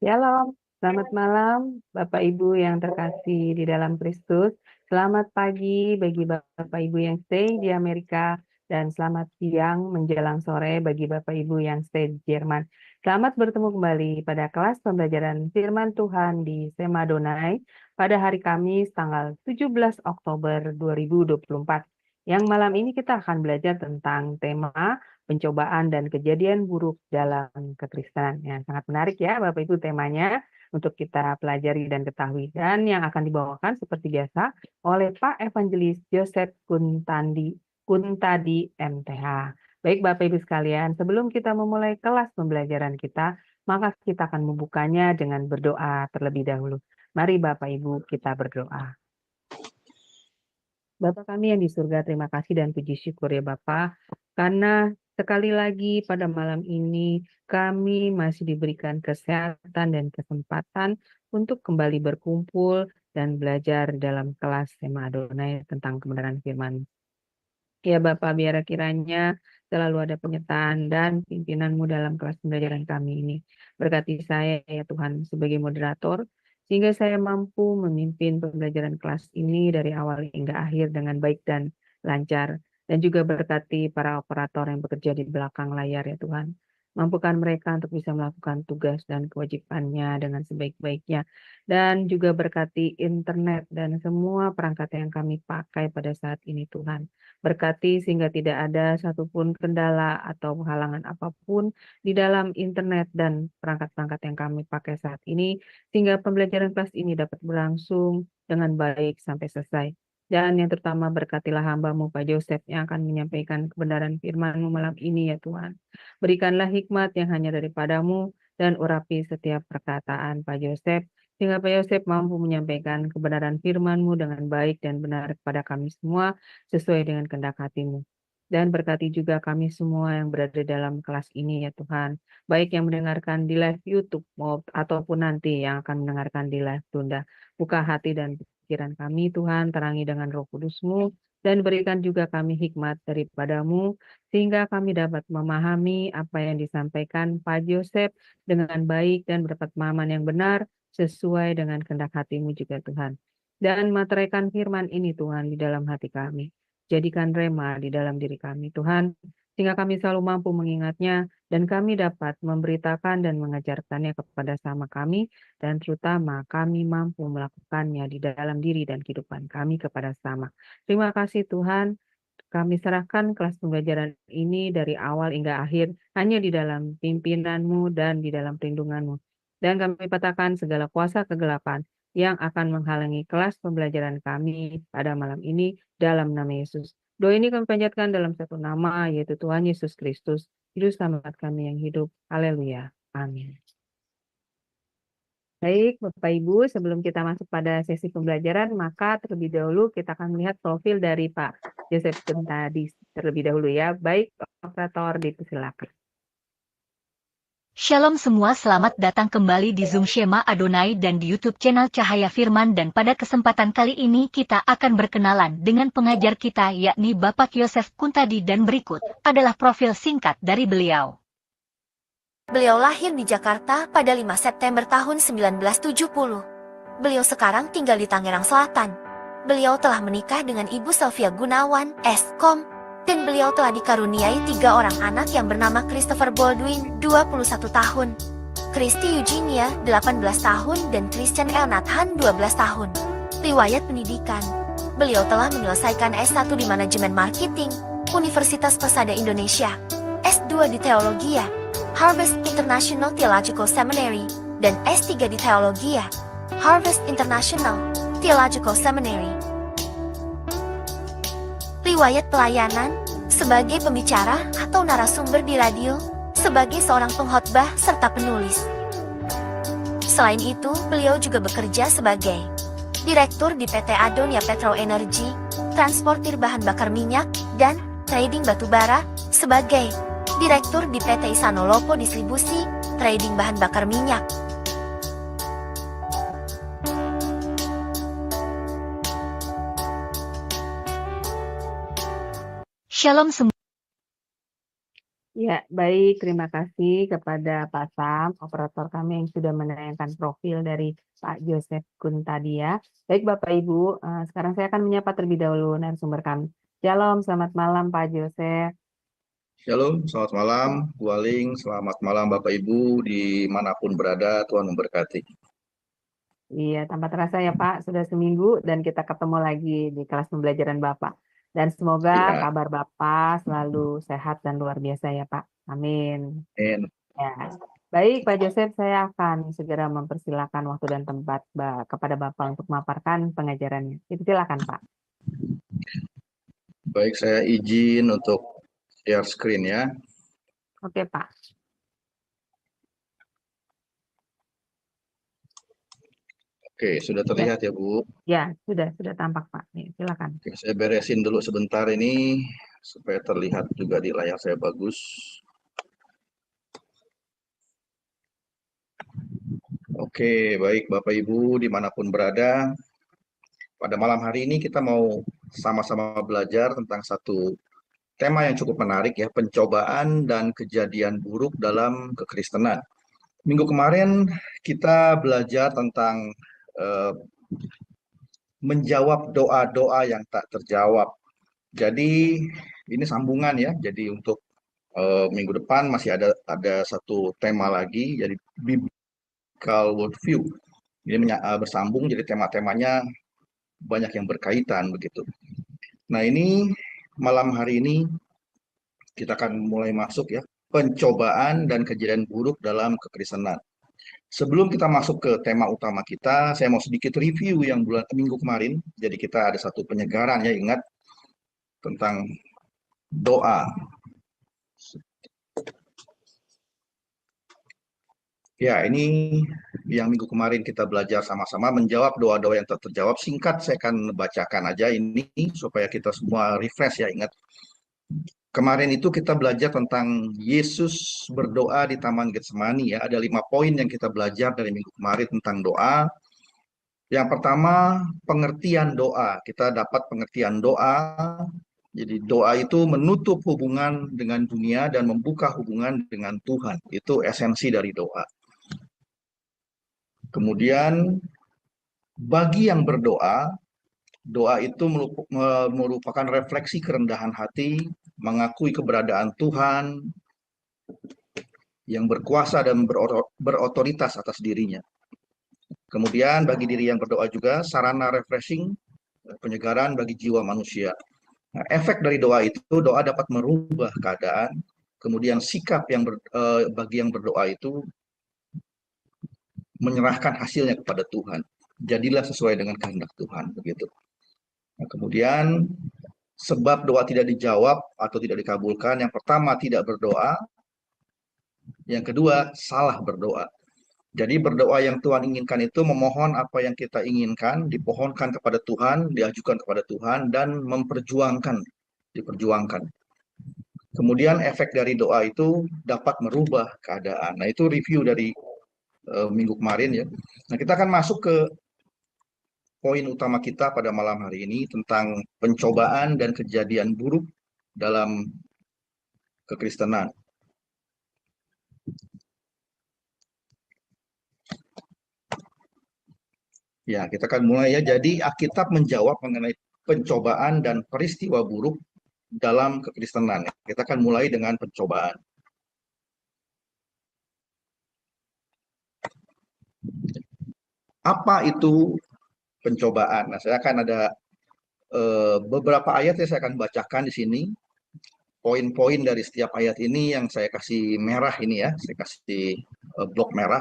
Shalom, selamat malam Bapak Ibu yang terkasih di dalam Kristus. Selamat pagi bagi Bapak Ibu yang stay di Amerika dan selamat siang menjelang sore bagi Bapak Ibu yang stay di Jerman. Selamat bertemu kembali pada kelas pembelajaran Firman Tuhan di Sema Donai pada hari Kamis tanggal 17 Oktober 2024. Yang malam ini kita akan belajar tentang tema pencobaan dan kejadian buruk dalam kekristenan. Yang sangat menarik ya Bapak Ibu temanya untuk kita pelajari dan ketahui. Dan yang akan dibawakan seperti biasa oleh Pak Evangelis Joseph Kuntadi MTH. Baik Bapak Ibu sekalian, sebelum kita memulai kelas pembelajaran kita, maka kita akan membukanya dengan berdoa terlebih dahulu. Mari Bapak Ibu kita berdoa. Bapa kami yang di surga, terima kasih dan puji syukur ya Bapa, karena sekali lagi pada malam ini kami masih diberikan kesehatan dan kesempatan untuk kembali berkumpul dan belajar dalam kelas Sema Adonai tentang kebenaran firman. Ya Bapak, biar kiranya selalu ada penyertaan dan pimpinan-Mu dalam kelas pembelajaran kami ini. Berkati saya ya Tuhan sebagai moderator, sehingga saya mampu memimpin pembelajaran kelas ini dari awal hingga akhir dengan baik dan lancar. Dan juga berkati para operator yang bekerja di belakang layar ya Tuhan. Mampukan mereka untuk bisa melakukan tugas dan kewajibannya dengan sebaik-baiknya. Dan juga berkati internet dan semua perangkat yang kami pakai pada saat ini Tuhan. Berkati sehingga tidak ada satupun kendala atau halangan apapun di dalam internet dan perangkat-perangkat yang kami pakai saat ini, sehingga pembelajaran kelas ini dapat berlangsung dengan baik sampai selesai. Dan yang terutama berkatilah hamba-Mu Pak Joseph yang akan menyampaikan kebenaran firman-Mu malam ini ya Tuhan. Berikanlah hikmat yang hanya daripada-Mu dan urapi setiap perkataan Pak Joseph, sehingga Pak Yosef mampu menyampaikan kebenaran firman-Mu dengan baik dan benar kepada kami semua, sesuai dengan kehendak hati-Mu. Dan berkati juga kami semua yang berada dalam kelas ini ya Tuhan, baik yang mendengarkan di live YouTube ataupun nanti yang akan mendengarkan di live tunda. Buka hati dan pikiran kami Tuhan, terangi dengan Roh Kudus-Mu, dan berikan juga kami hikmat daripada-Mu, sehingga kami dapat memahami apa yang disampaikan Pak Joseph dengan baik dan mendapat pemahaman yang benar, sesuai dengan kehendak hati-Mu juga Tuhan. Dan materaikan firman ini Tuhan di dalam hati kami. Jadikan rema di dalam diri kami Tuhan, sehingga kami selalu mampu mengingatnya dan kami dapat memberitakan dan mengajarkannya kepada sama kami, dan terutama kami mampu melakukannya di dalam diri dan kehidupan kami kepada sama. Terima kasih Tuhan, kami serahkan kelas pembelajaran ini dari awal hingga akhir hanya di dalam pimpinan-Mu dan di dalam perlindungan-Mu. Dan kami patahkan segala kuasa kegelapan yang akan menghalangi kelas pembelajaran kami pada malam ini dalam nama Yesus. Doa ini kami panjatkan dalam satu nama, yaitu Tuhan Yesus Kristus, Juru Selamat kami yang hidup. Haleluya. Amin. Baik, Bapak Ibu, sebelum kita masuk pada sesi pembelajaran, maka terlebih dahulu kita akan melihat profil dari Pak Joseph tadi terlebih dahulu ya. Baik, operator dipersilakan. Shalom semua, selamat datang kembali di Zoom Shema Adonai dan di YouTube channel Cahaya Firman, dan pada kesempatan kali ini kita akan berkenalan dengan pengajar kita yakni Bapak Yosef Kuntadi, dan berikut adalah profil singkat dari beliau. Beliau lahir di Jakarta pada 5 September tahun 1970. Beliau sekarang tinggal di Tangerang Selatan. Beliau telah menikah dengan Ibu Sylvia Gunawan, S.Com, dan beliau telah dikaruniai 3 orang anak yang bernama Christopher Baldwin, 21 tahun, Christy Eugenia, 18 tahun, dan Christian L. Nathan, 12 tahun. Riwayat pendidikan: beliau telah menyelesaikan S1 di Manajemen Marketing, Universitas Persada Indonesia, S2 di Teologia, Harvest International Theological Seminary, dan S3 di Teologia, Harvest International Theological Seminary. Riwayat pelayanan: sebagai pembicara atau narasumber di radio, sebagai seorang pengkhotbah serta penulis. Selain itu, beliau juga bekerja sebagai direktur di PT Adonia Petro Energy, transportir bahan bakar minyak, dan trading batubara, sebagai direktur di PT Isanolopo Distribusi, trading bahan bakar minyak. Shalom semua. Ya, baik. Terima kasih kepada Pak Sam, operator kami yang sudah menayangkan profil dari Pak Joseph Kuntadia. Baik, Bapak Ibu, sekarang saya akan menyapa terlebih dahulu narasumber kami. Shalom, selamat malam Pak Joseph. Shalom, selamat malam, Bu Aling. Selamat malam Bapak Ibu dimanapun berada, Tuhan memberkati. Iya, tanpa terasa ya Pak, sudah seminggu dan kita ketemu lagi di kelas pembelajaran Bapak. Dan semoga Iya, kabar Bapak selalu sehat dan luar biasa ya Pak. Amin. amin. Ya. Baik, Pak Joseph, saya akan segera mempersilakan waktu dan tempat kepada Bapak untuk memaparkan pengajarannya. Silakan, Pak. Baik, saya izin untuk share screen ya. Oke, Pak. Oke, sudah terlihat ya Bu. Ya, sudah tampak, Pak. Nih, silakan. Oke, saya beresin dulu sebentar ini supaya terlihat juga di layar saya bagus. Oke, baik Bapak Ibu dimanapun berada. Pada malam hari ini kita mau sama-sama belajar tentang satu tema yang cukup menarik ya, pencobaan dan kejadian buruk dalam kekristenan. Minggu kemarin kita belajar tentang eh, menjawab doa-doa yang tak terjawab. Jadi ini sambungan ya. Jadi untuk minggu depan masih ada satu tema lagi, jadi biblical worldview. Ini bersambung, jadi tema-temanya banyak yang berkaitan begitu. Nah ini malam hari ini kita akan mulai masuk ya, pencobaan dan kejadian buruk dalam kekristenan. Sebelum kita masuk ke tema utama kita, saya mau sedikit review yang minggu kemarin. Jadi kita ada satu penyegaran ya, ingat tentang doa. Ya, ini yang minggu kemarin kita belajar sama-sama menjawab doa-doa yang tak terjawab. Singkat saya akan bacakan aja ini supaya kita semua refresh ya, ingat. Kemarin itu kita belajar tentang Yesus berdoa di Taman Getsemani ya. Ada 5 poin yang kita belajar dari minggu kemarin tentang doa. Yang pertama, pengertian doa. Kita dapat pengertian doa. Jadi doa itu menutup hubungan dengan dunia dan membuka hubungan dengan Tuhan. Itu esensi dari doa. Kemudian bagi yang berdoa, doa itu merupakan refleksi kerendahan hati, mengakui keberadaan Tuhan yang berkuasa dan berotoritas atas dirinya. Kemudian bagi diri yang berdoa juga sarana refreshing, penyegaran bagi jiwa manusia. Nah, efek dari doa itu, doa dapat merubah keadaan. Kemudian sikap bagi yang berdoa itu menyerahkan hasilnya kepada Tuhan. Jadilah sesuai dengan kehendak Tuhan, begitu. Nah, kemudian sebab doa tidak dijawab atau tidak dikabulkan, yang pertama tidak berdoa, yang kedua salah berdoa. Jadi berdoa yang Tuhan inginkan itu memohon apa yang kita inginkan, dipohonkan kepada Tuhan, diajukan kepada Tuhan, dan diperjuangkan. Kemudian efek dari doa itu dapat merubah keadaan. Nah itu review dari minggu kemarin ya. Nah kita akan masuk ke poin utama kita pada malam hari ini tentang pencobaan dan kejadian buruk dalam kekristenan. Ya, kita akan mulai ya. Jadi Alkitab menjawab mengenai pencobaan dan peristiwa buruk dalam kekristenan. Kita akan mulai dengan pencobaan. Apa itu pencobaan? Nah, saya akan ada beberapa ayat yang saya akan bacakan di sini. Poin-poin dari setiap ayat ini yang saya kasih merah ini ya, saya kasih blok merah.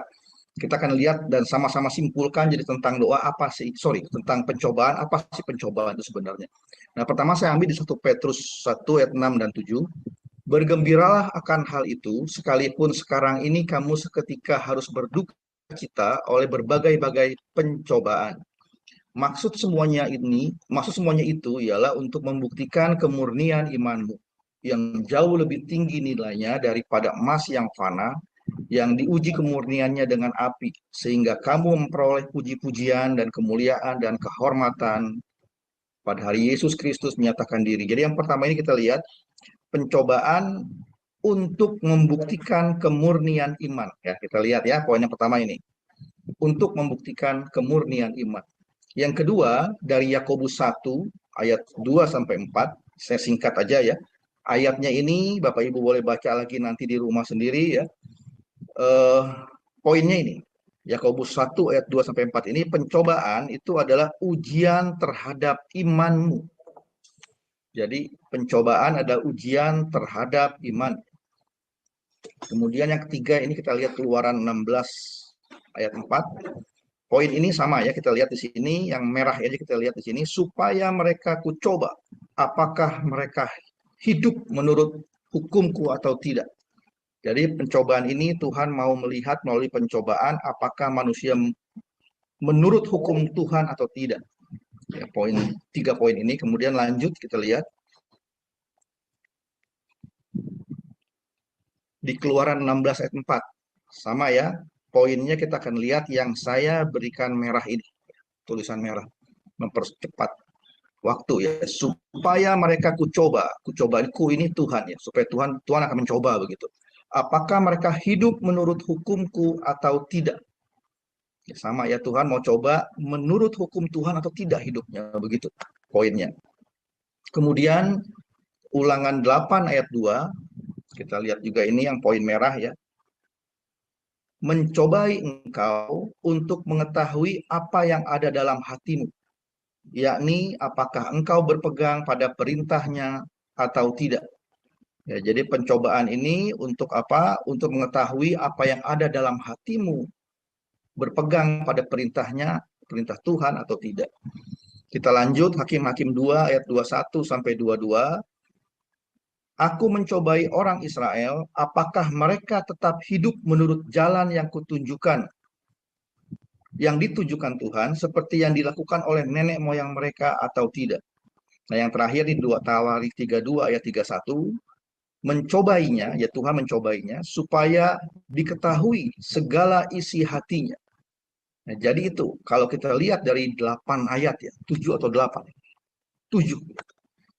Kita akan lihat dan sama-sama simpulkan jadi tentang doa apa sih, tentang pencobaan, apa sih pencobaan itu sebenarnya. Nah, pertama saya ambil di 1 Petrus 1 ayat 6 dan 7. Bergembiralah akan hal itu, sekalipun sekarang ini kamu seketika harus berduka cita oleh berbagai-bagai pencobaan. Maksud semuanya itu ialah untuk membuktikan kemurnian imanmu yang jauh lebih tinggi nilainya daripada emas yang fana, yang diuji kemurniannya dengan api, sehingga kamu memperoleh puji-pujian dan kemuliaan dan kehormatan pada hari Yesus Kristus menyatakan diri. Jadi yang pertama ini kita lihat pencobaan untuk membuktikan kemurnian iman. Ya, kita lihat ya, poin yang pertama ini. Untuk membuktikan kemurnian iman. Yang kedua, dari Yakobus 1 ayat 2 sampai 4, saya singkat aja ya. Ayatnya ini Bapak Ibu boleh baca lagi nanti di rumah sendiri ya. Poinnya ini, Yakobus 1 ayat 2 sampai 4 ini, pencobaan itu adalah ujian terhadap imanmu. Jadi pencobaan adalah ujian terhadap iman. Kemudian yang ketiga ini kita lihat Keluaran 16 ayat 4. Poin ini sama ya, kita lihat di sini, yang merah aja kita lihat di sini, supaya mereka kucoba apakah mereka hidup menurut hukumku atau tidak. Jadi pencobaan ini Tuhan mau melihat melalui pencobaan apakah manusia menurut hukum Tuhan atau tidak. Ya, tiga poin ini. Kemudian lanjut kita lihat di Keluaran 16 ayat 4. Sama ya, poinnya kita akan lihat yang saya berikan merah ini. Tulisan merah. Mempercepat waktu ya, supaya mereka kucoba ini Tuhan ya, supaya Tuhan akan mencoba begitu. Apakah mereka hidup menurut hukumku atau tidak? Ya, sama ya, Tuhan mau coba menurut hukum Tuhan atau tidak hidupnya, begitu poinnya. Kemudian Ulangan 8 ayat 2, kita lihat juga ini yang poin merah ya. Mencobai engkau untuk mengetahui apa yang ada dalam hatimu, yakni apakah engkau berpegang pada perintahnya atau tidak. Ya, jadi pencobaan ini untuk apa? Untuk mengetahui apa yang ada dalam hatimu, berpegang pada perintahnya, perintah Tuhan atau tidak. Kita lanjut Hakim-Hakim 2 ayat 21 sampai 22. Aku mencobai orang Israel, apakah mereka tetap hidup menurut jalan yang kutunjukkan, yang ditujukan Tuhan, seperti yang dilakukan oleh nenek moyang mereka atau tidak. Nah, yang terakhir di 2 Tawarik 32 ayat 31, mencobainya, ya Tuhan mencobainya, supaya diketahui segala isi hatinya. Nah, jadi itu, kalau kita lihat dari 8 ayat ya, 7 atau 8. 7.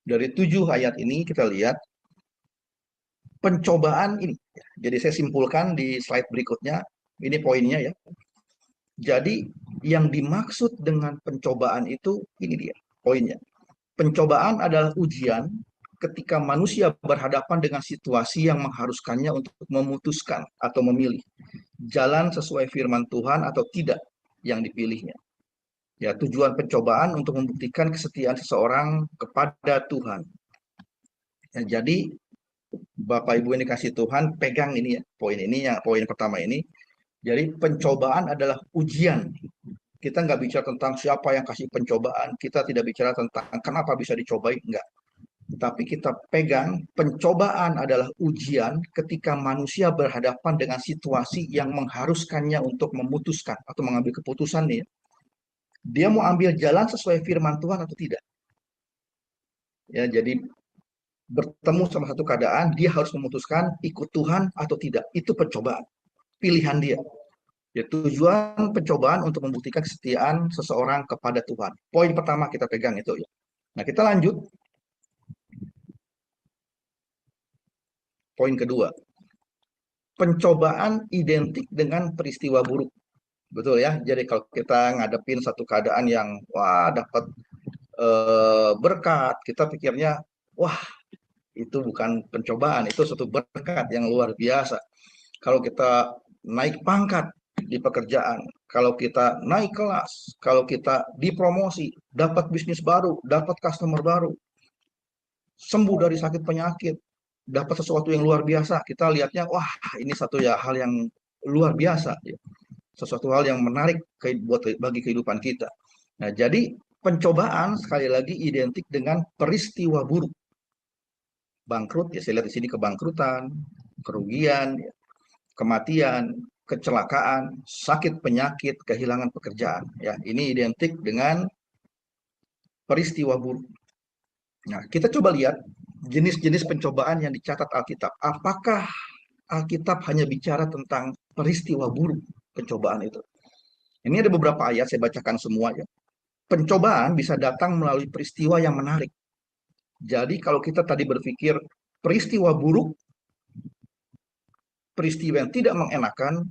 Dari 7 ayat ini kita lihat pencobaan ini. Jadi saya simpulkan di slide berikutnya, ini poinnya ya. Jadi yang dimaksud dengan pencobaan itu, ini dia poinnya. Pencobaan adalah ujian ketika manusia berhadapan dengan situasi yang mengharuskannya untuk memutuskan atau memilih jalan sesuai firman Tuhan atau tidak yang dipilihnya. Ya, tujuan pencobaan untuk membuktikan kesetiaan seseorang kepada Tuhan. Ya, jadi Bapak Ibu ini kasih Tuhan, pegang ini ya, poin ini ya, poin pertama ini. Jadi pencobaan adalah ujian. Kita nggak bicara tentang siapa yang kasih pencobaan, kita tidak bicara tentang kenapa bisa dicobai, enggak. Tapi kita pegang pencobaan adalah ujian ketika manusia berhadapan dengan situasi yang mengharuskannya untuk memutuskan atau mengambil keputusan nih. Dia mau ambil jalan sesuai firman Tuhan atau tidak. Ya, jadi bertemu sama satu keadaan, dia harus memutuskan ikut Tuhan atau tidak. Itu pencobaan, pilihan dia. Ya, tujuan pencobaan untuk membuktikan kesetiaan seseorang kepada Tuhan. Poin pertama kita pegang itu ya. Nah, kita lanjut. Poin kedua. Pencobaan identik dengan peristiwa buruk. Betul ya. Jadi kalau kita ngadepin satu keadaan yang dapat berkat, kita pikirnya wah, itu bukan pencobaan, itu suatu berkat yang luar biasa. Kalau kita naik pangkat di pekerjaan, kalau kita naik kelas, kalau kita dipromosi, dapat bisnis baru, dapat customer baru, sembuh dari sakit penyakit, dapat sesuatu yang luar biasa, kita lihatnya, wah ini satu ya hal yang luar biasa, ya. Sesuatu hal yang menarik bagi kehidupan kita. Nah, jadi pencobaan sekali lagi identik dengan peristiwa buruk. Bangkrut, ya saya lihat di sini kebangkrutan, kerugian, ya, kematian, kecelakaan, sakit penyakit, kehilangan pekerjaan. Ya, ini identik dengan peristiwa buruk. Nah, kita coba lihat jenis-jenis pencobaan yang dicatat Alkitab. Apakah Alkitab hanya bicara tentang peristiwa buruk pencobaan itu? Ini ada beberapa ayat, saya bacakan semua ya. Pencobaan bisa datang melalui peristiwa yang menarik. Jadi kalau kita tadi berpikir peristiwa buruk, peristiwa yang tidak mengenakan,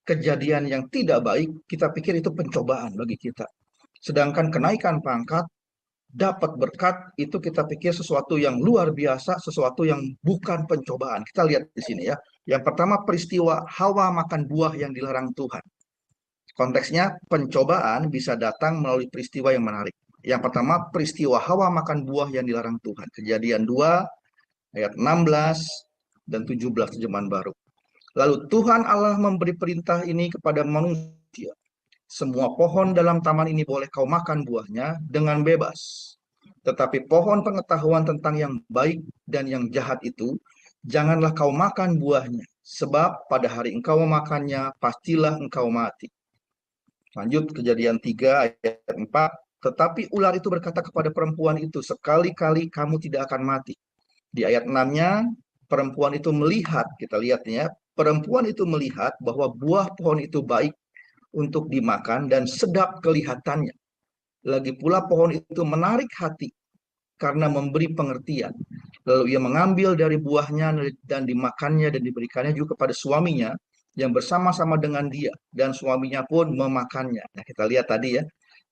kejadian yang tidak baik, kita pikir itu pencobaan bagi kita. Sedangkan kenaikan pangkat, dapat berkat, itu kita pikir sesuatu yang luar biasa, sesuatu yang bukan pencobaan. Kita lihat di sini ya. Yang pertama, peristiwa Hawa makan buah yang dilarang Tuhan. Konteksnya, pencobaan bisa datang melalui peristiwa yang menarik. Yang pertama, peristiwa Hawa makan buah yang dilarang Tuhan. Kejadian 2, ayat 16 dan 17 terjemahan baru. Lalu Tuhan Allah memberi perintah ini kepada manusia. Semua pohon dalam taman ini boleh kau makan buahnya dengan bebas. Tetapi pohon pengetahuan tentang yang baik dan yang jahat itu, janganlah kau makan buahnya. Sebab pada hari engkau memakannya, pastilah engkau mati. Lanjut Kejadian 3 ayat 4. Tetapi ular itu berkata kepada perempuan itu, sekali-kali kamu tidak akan mati. Di ayat 6-nya, perempuan itu melihat, kita lihat ya, perempuan itu melihat bahwa buah pohon itu baik untuk dimakan dan sedap kelihatannya. Lagi pula pohon itu menarik hati karena memberi pengertian. Lalu ia mengambil dari buahnya dan dimakannya dan diberikannya juga kepada suaminya yang bersama-sama dengan dia. Dan suaminya pun memakannya. Nah, kita lihat tadi ya.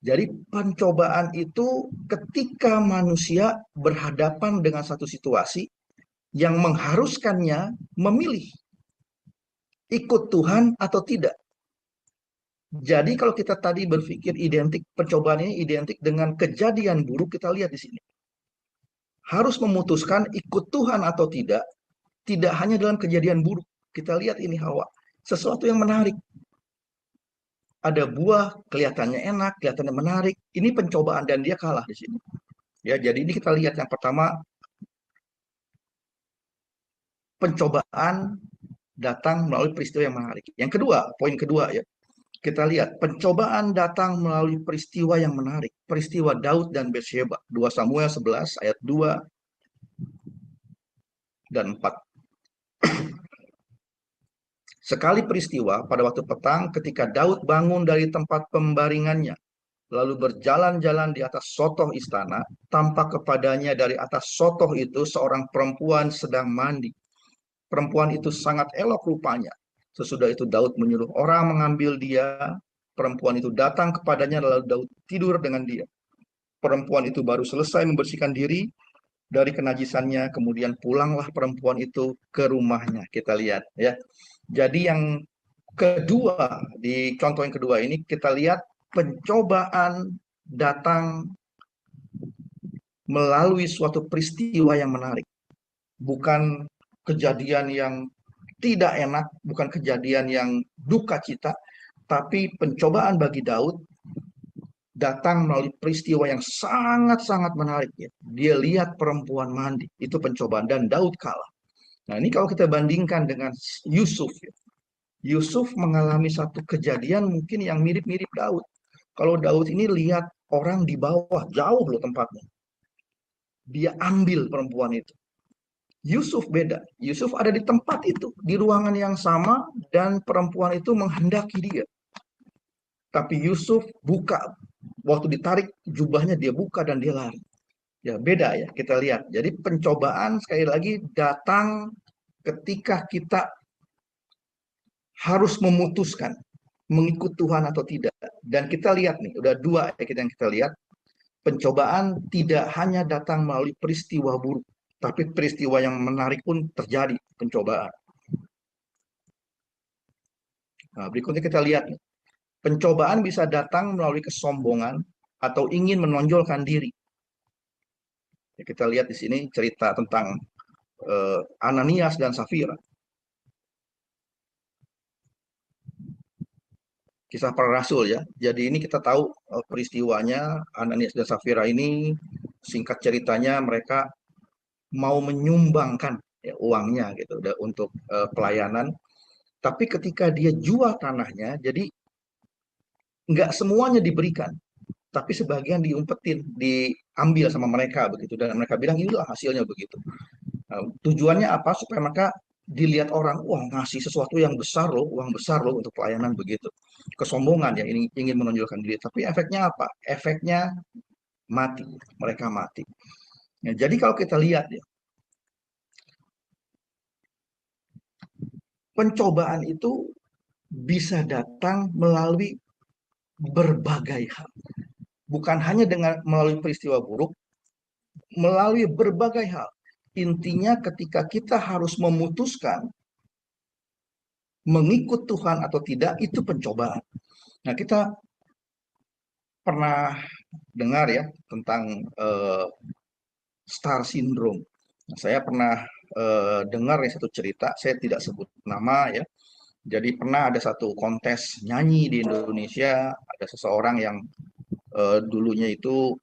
Jadi pencobaan itu ketika manusia berhadapan dengan satu situasi yang mengharuskannya memilih ikut Tuhan atau tidak. Jadi kalau kita tadi berpikir identik, percobaan ini identik dengan kejadian buruk, kita lihat di sini. Harus memutuskan ikut Tuhan atau tidak hanya dalam kejadian buruk. Kita lihat ini Hawa, sesuatu yang menarik. Ada buah, kelihatannya enak, kelihatannya menarik. Ini pencobaan dan dia kalah di sini. Ya, jadi ini kita lihat yang pertama, pencobaan datang melalui peristiwa yang menarik. Yang kedua, poin kedua ya. Kita lihat, pencobaan datang melalui peristiwa yang menarik. Peristiwa Daud dan Batsheba. 2 Samuel 11 ayat 2 dan 4. Sekali peristiwa pada waktu petang ketika Daud bangun dari tempat pembaringannya, lalu berjalan-jalan di atas sotoh istana, tampak kepadanya dari atas sotoh itu seorang perempuan sedang mandi. Perempuan itu sangat elok rupanya. Sesudah itu Daud menyuruh orang mengambil dia. Perempuan itu datang kepadanya lalu Daud tidur dengan dia. Perempuan itu baru selesai membersihkan diri dari kenajisannya, kemudian pulanglah perempuan itu ke rumahnya. Kita lihat ya. Jadi yang kedua, di contoh yang kedua ini kita lihat pencobaan datang melalui suatu peristiwa yang menarik. Bukan kejadian yang tidak enak, bukan kejadian yang duka cita, tapi pencobaan bagi Daud datang melalui peristiwa yang sangat-sangat menarik. Ya. Dia lihat perempuan mandi, itu pencobaan, dan Daud kalah. Nah ini kalau kita bandingkan dengan Yusuf, ya. Yusuf mengalami satu kejadian mungkin yang mirip-mirip Daud. Kalau Daud ini lihat orang di bawah, jauh loh tempatnya. Dia ambil perempuan itu. Yusuf beda. Yusuf ada di tempat itu, di ruangan yang sama, dan perempuan itu menghendaki dia. Tapi Yusuf buka, waktu ditarik jubahnya dia buka dan dia lari. Ya beda ya, kita lihat. Jadi pencobaan sekali lagi datang ketika kita harus memutuskan mengikut Tuhan atau tidak. Dan kita lihat nih, udah dua yang kita lihat. Pencobaan tidak hanya datang melalui peristiwa buruk, tapi peristiwa yang menarik pun terjadi, pencobaan. Nah, berikutnya kita lihat nih. Pencobaan bisa datang melalui kesombongan atau ingin menonjolkan diri. Ya, kita lihat di sini cerita tentang Ananias dan Safira. Kisah para rasul ya. Jadi ini kita tahu peristiwanya Ananias dan Safira ini, singkat ceritanya mereka mau menyumbangkan ya, uangnya gitu untuk pelayanan. Tapi ketika dia jual tanahnya, jadi nggak semuanya diberikan, tapi sebagian diumpetin, diambil sama mereka begitu. Dan mereka bilang inilah hasilnya begitu. Tujuannya apa? Supaya mereka dilihat orang, wah ngasih sesuatu yang besar loh, uang besar loh untuk pelayanan begitu. Kesombongan ya, ini ingin menonjolkan diri. Tapi efeknya apa? Efeknya mati, mereka mati. Ya, jadi kalau kita lihat ya, pencobaan itu bisa datang melalui berbagai hal. Bukan hanya dengan melalui peristiwa buruk, melalui berbagai hal. Intinya ketika kita harus memutuskan mengikut Tuhan atau tidak, itu pencobaan. Nah, kita pernah dengar ya tentang star syndrome. Nah, saya pernah dengar ya satu cerita, saya tidak sebut nama ya. Jadi pernah ada satu kontes nyanyi di Indonesia, ada seseorang yang dulunya itu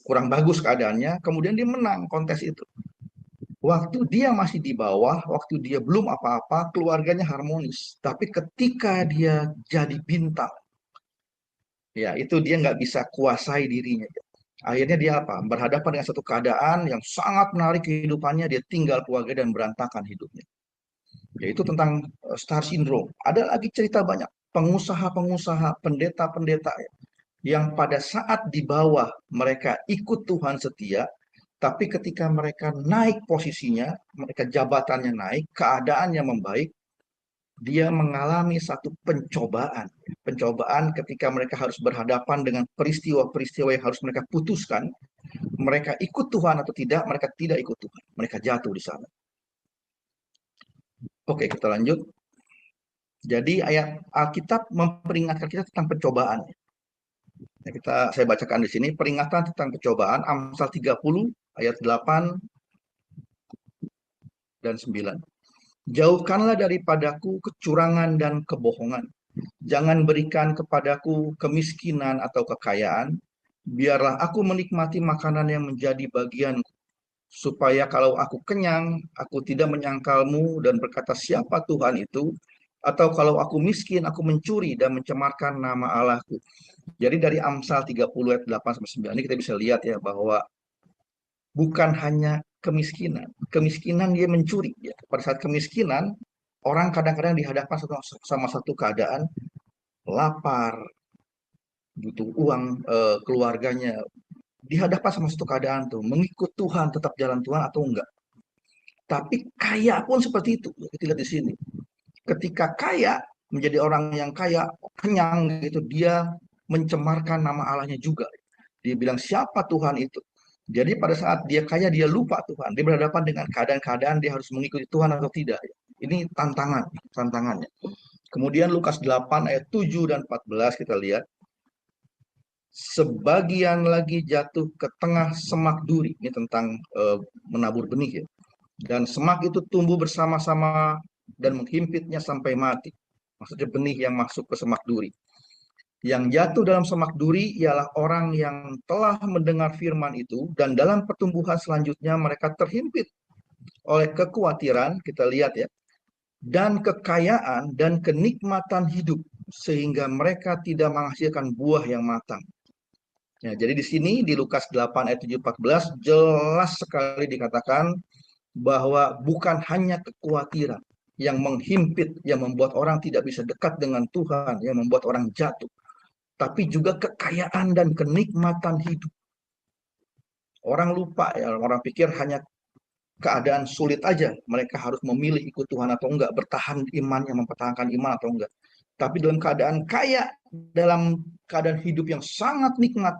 kurang bagus keadaannya, kemudian dia menang kontes itu. Waktu dia masih di bawah, waktu dia belum apa-apa, keluarganya harmonis. Tapi ketika dia jadi bintang, ya itu dia nggak bisa kuasai dirinya. Akhirnya dia apa? Berhadapan dengan satu keadaan yang sangat menarik kehidupannya, dia tinggal keluarga dan berantakan hidupnya. Yaitu tentang star syndrome. Ada lagi cerita banyak, pengusaha-pengusaha, pendeta-pendeta yang pada saat di bawah mereka ikut Tuhan setia, tapi ketika mereka naik posisinya, mereka jabatannya naik, keadaannya membaik, dia mengalami satu pencobaan. Pencobaan ketika mereka harus berhadapan dengan peristiwa-peristiwa yang harus mereka putuskan, mereka ikut Tuhan atau tidak, mereka tidak ikut Tuhan. Mereka jatuh di sana. Oke, kita lanjut. Jadi ayat Alkitab memperingatkan kita tentang pencobaan. Saya bacakan di sini, peringatan tentang pencobaan, Amsal 30 ayat 8 dan 9. Jauhkanlah daripadaku kecurangan dan kebohongan. Jangan berikan kepadaku kemiskinan atau kekayaan. Biarlah aku menikmati makanan yang menjadi bagianku. Supaya kalau aku kenyang, aku tidak menyangkalmu dan berkata siapa Tuhan itu. Atau kalau aku miskin, aku mencuri dan mencemarkan nama Allahku. Jadi dari Amsal 30 ayat 8-9 ini kita bisa lihat ya bahwa bukan hanya kemiskinan. Kemiskinan dia mencuri. Ya. Pada saat kemiskinan, orang kadang-kadang dihadapkan sama satu keadaan lapar, butuh uang, keluarganya. Dihadapkan sama satu keadaan tuh, mengikut Tuhan, tetap jalan Tuhan atau enggak. Tapi kaya pun seperti itu. Kita lihat di sini. Ketika kaya, menjadi orang yang kaya, kenyang gitu, dia mencemarkan nama Allahnya juga. Dia bilang siapa Tuhan itu. Jadi pada saat dia kaya, dia lupa Tuhan. Dia berhadapan dengan keadaan-keadaan dia harus mengikuti Tuhan atau tidak. Ini tantangannya. Kemudian Lukas 8 ayat 7 dan 14 kita lihat. Sebagian lagi jatuh ke tengah semak duri. Ini tentang menabur benih ya. Dan semak itu tumbuh bersama-sama dan menghimpitnya sampai mati. Maksudnya benih yang masuk ke semak duri. Yang jatuh dalam semak duri ialah orang yang telah mendengar firman itu dan dalam pertumbuhan selanjutnya mereka terhimpit oleh kekhawatiran, kita lihat ya, dan kekayaan dan kenikmatan hidup sehingga mereka tidak menghasilkan buah yang matang. Ya, jadi di sini di Lukas 8 ayat 7-14 jelas sekali dikatakan bahwa bukan hanya kekhawatiran yang menghimpit, yang membuat orang tidak bisa dekat dengan Tuhan, yang membuat orang jatuh, tapi juga kekayaan dan kenikmatan hidup. Orang lupa ya, orang pikir hanya keadaan sulit aja mereka harus memilih ikut Tuhan atau enggak, bertahan imannya, mempertahankan iman atau enggak. Tapi dalam keadaan kaya, dalam keadaan hidup yang sangat nikmat,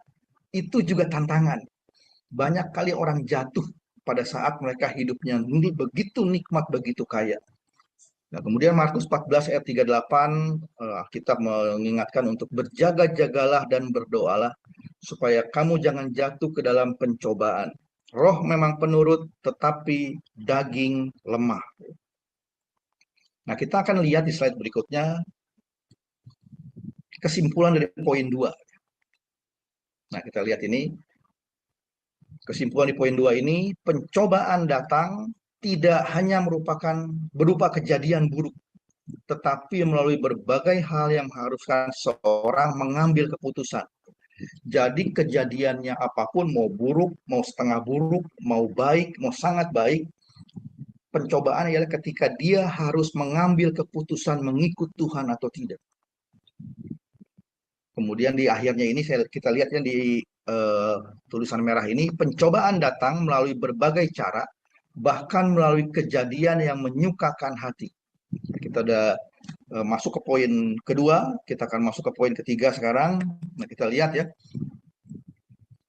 itu juga tantangan. Banyak kali orang jatuh pada saat mereka hidupnya ini begitu nikmat, begitu kaya. Nah, kemudian Markus 14 ayat 38 kita mengingatkan untuk berjaga-jagalah dan berdoalah supaya kamu jangan jatuh ke dalam pencobaan. Roh memang penurut tetapi daging lemah. Nah, kita akan lihat di slide berikutnya kesimpulan dari poin 2. Nah, kita lihat ini. Kesimpulan di poin 2 ini, pencobaan datang tidak hanya berupa kejadian buruk, tetapi melalui berbagai hal yang mengharuskan seorang mengambil keputusan. Jadi kejadiannya apapun, mau buruk, mau setengah buruk, mau baik, mau sangat baik, pencobaan ialah ketika dia harus mengambil keputusan mengikut Tuhan atau tidak. Kemudian di akhirnya ini kita lihatnya di tulisan merah ini, pencobaan datang melalui berbagai cara, bahkan melalui kejadian yang menyukakan hati. Kita udah masuk ke poin kedua, kita akan masuk ke poin ketiga sekarang. Nah, kita lihat ya,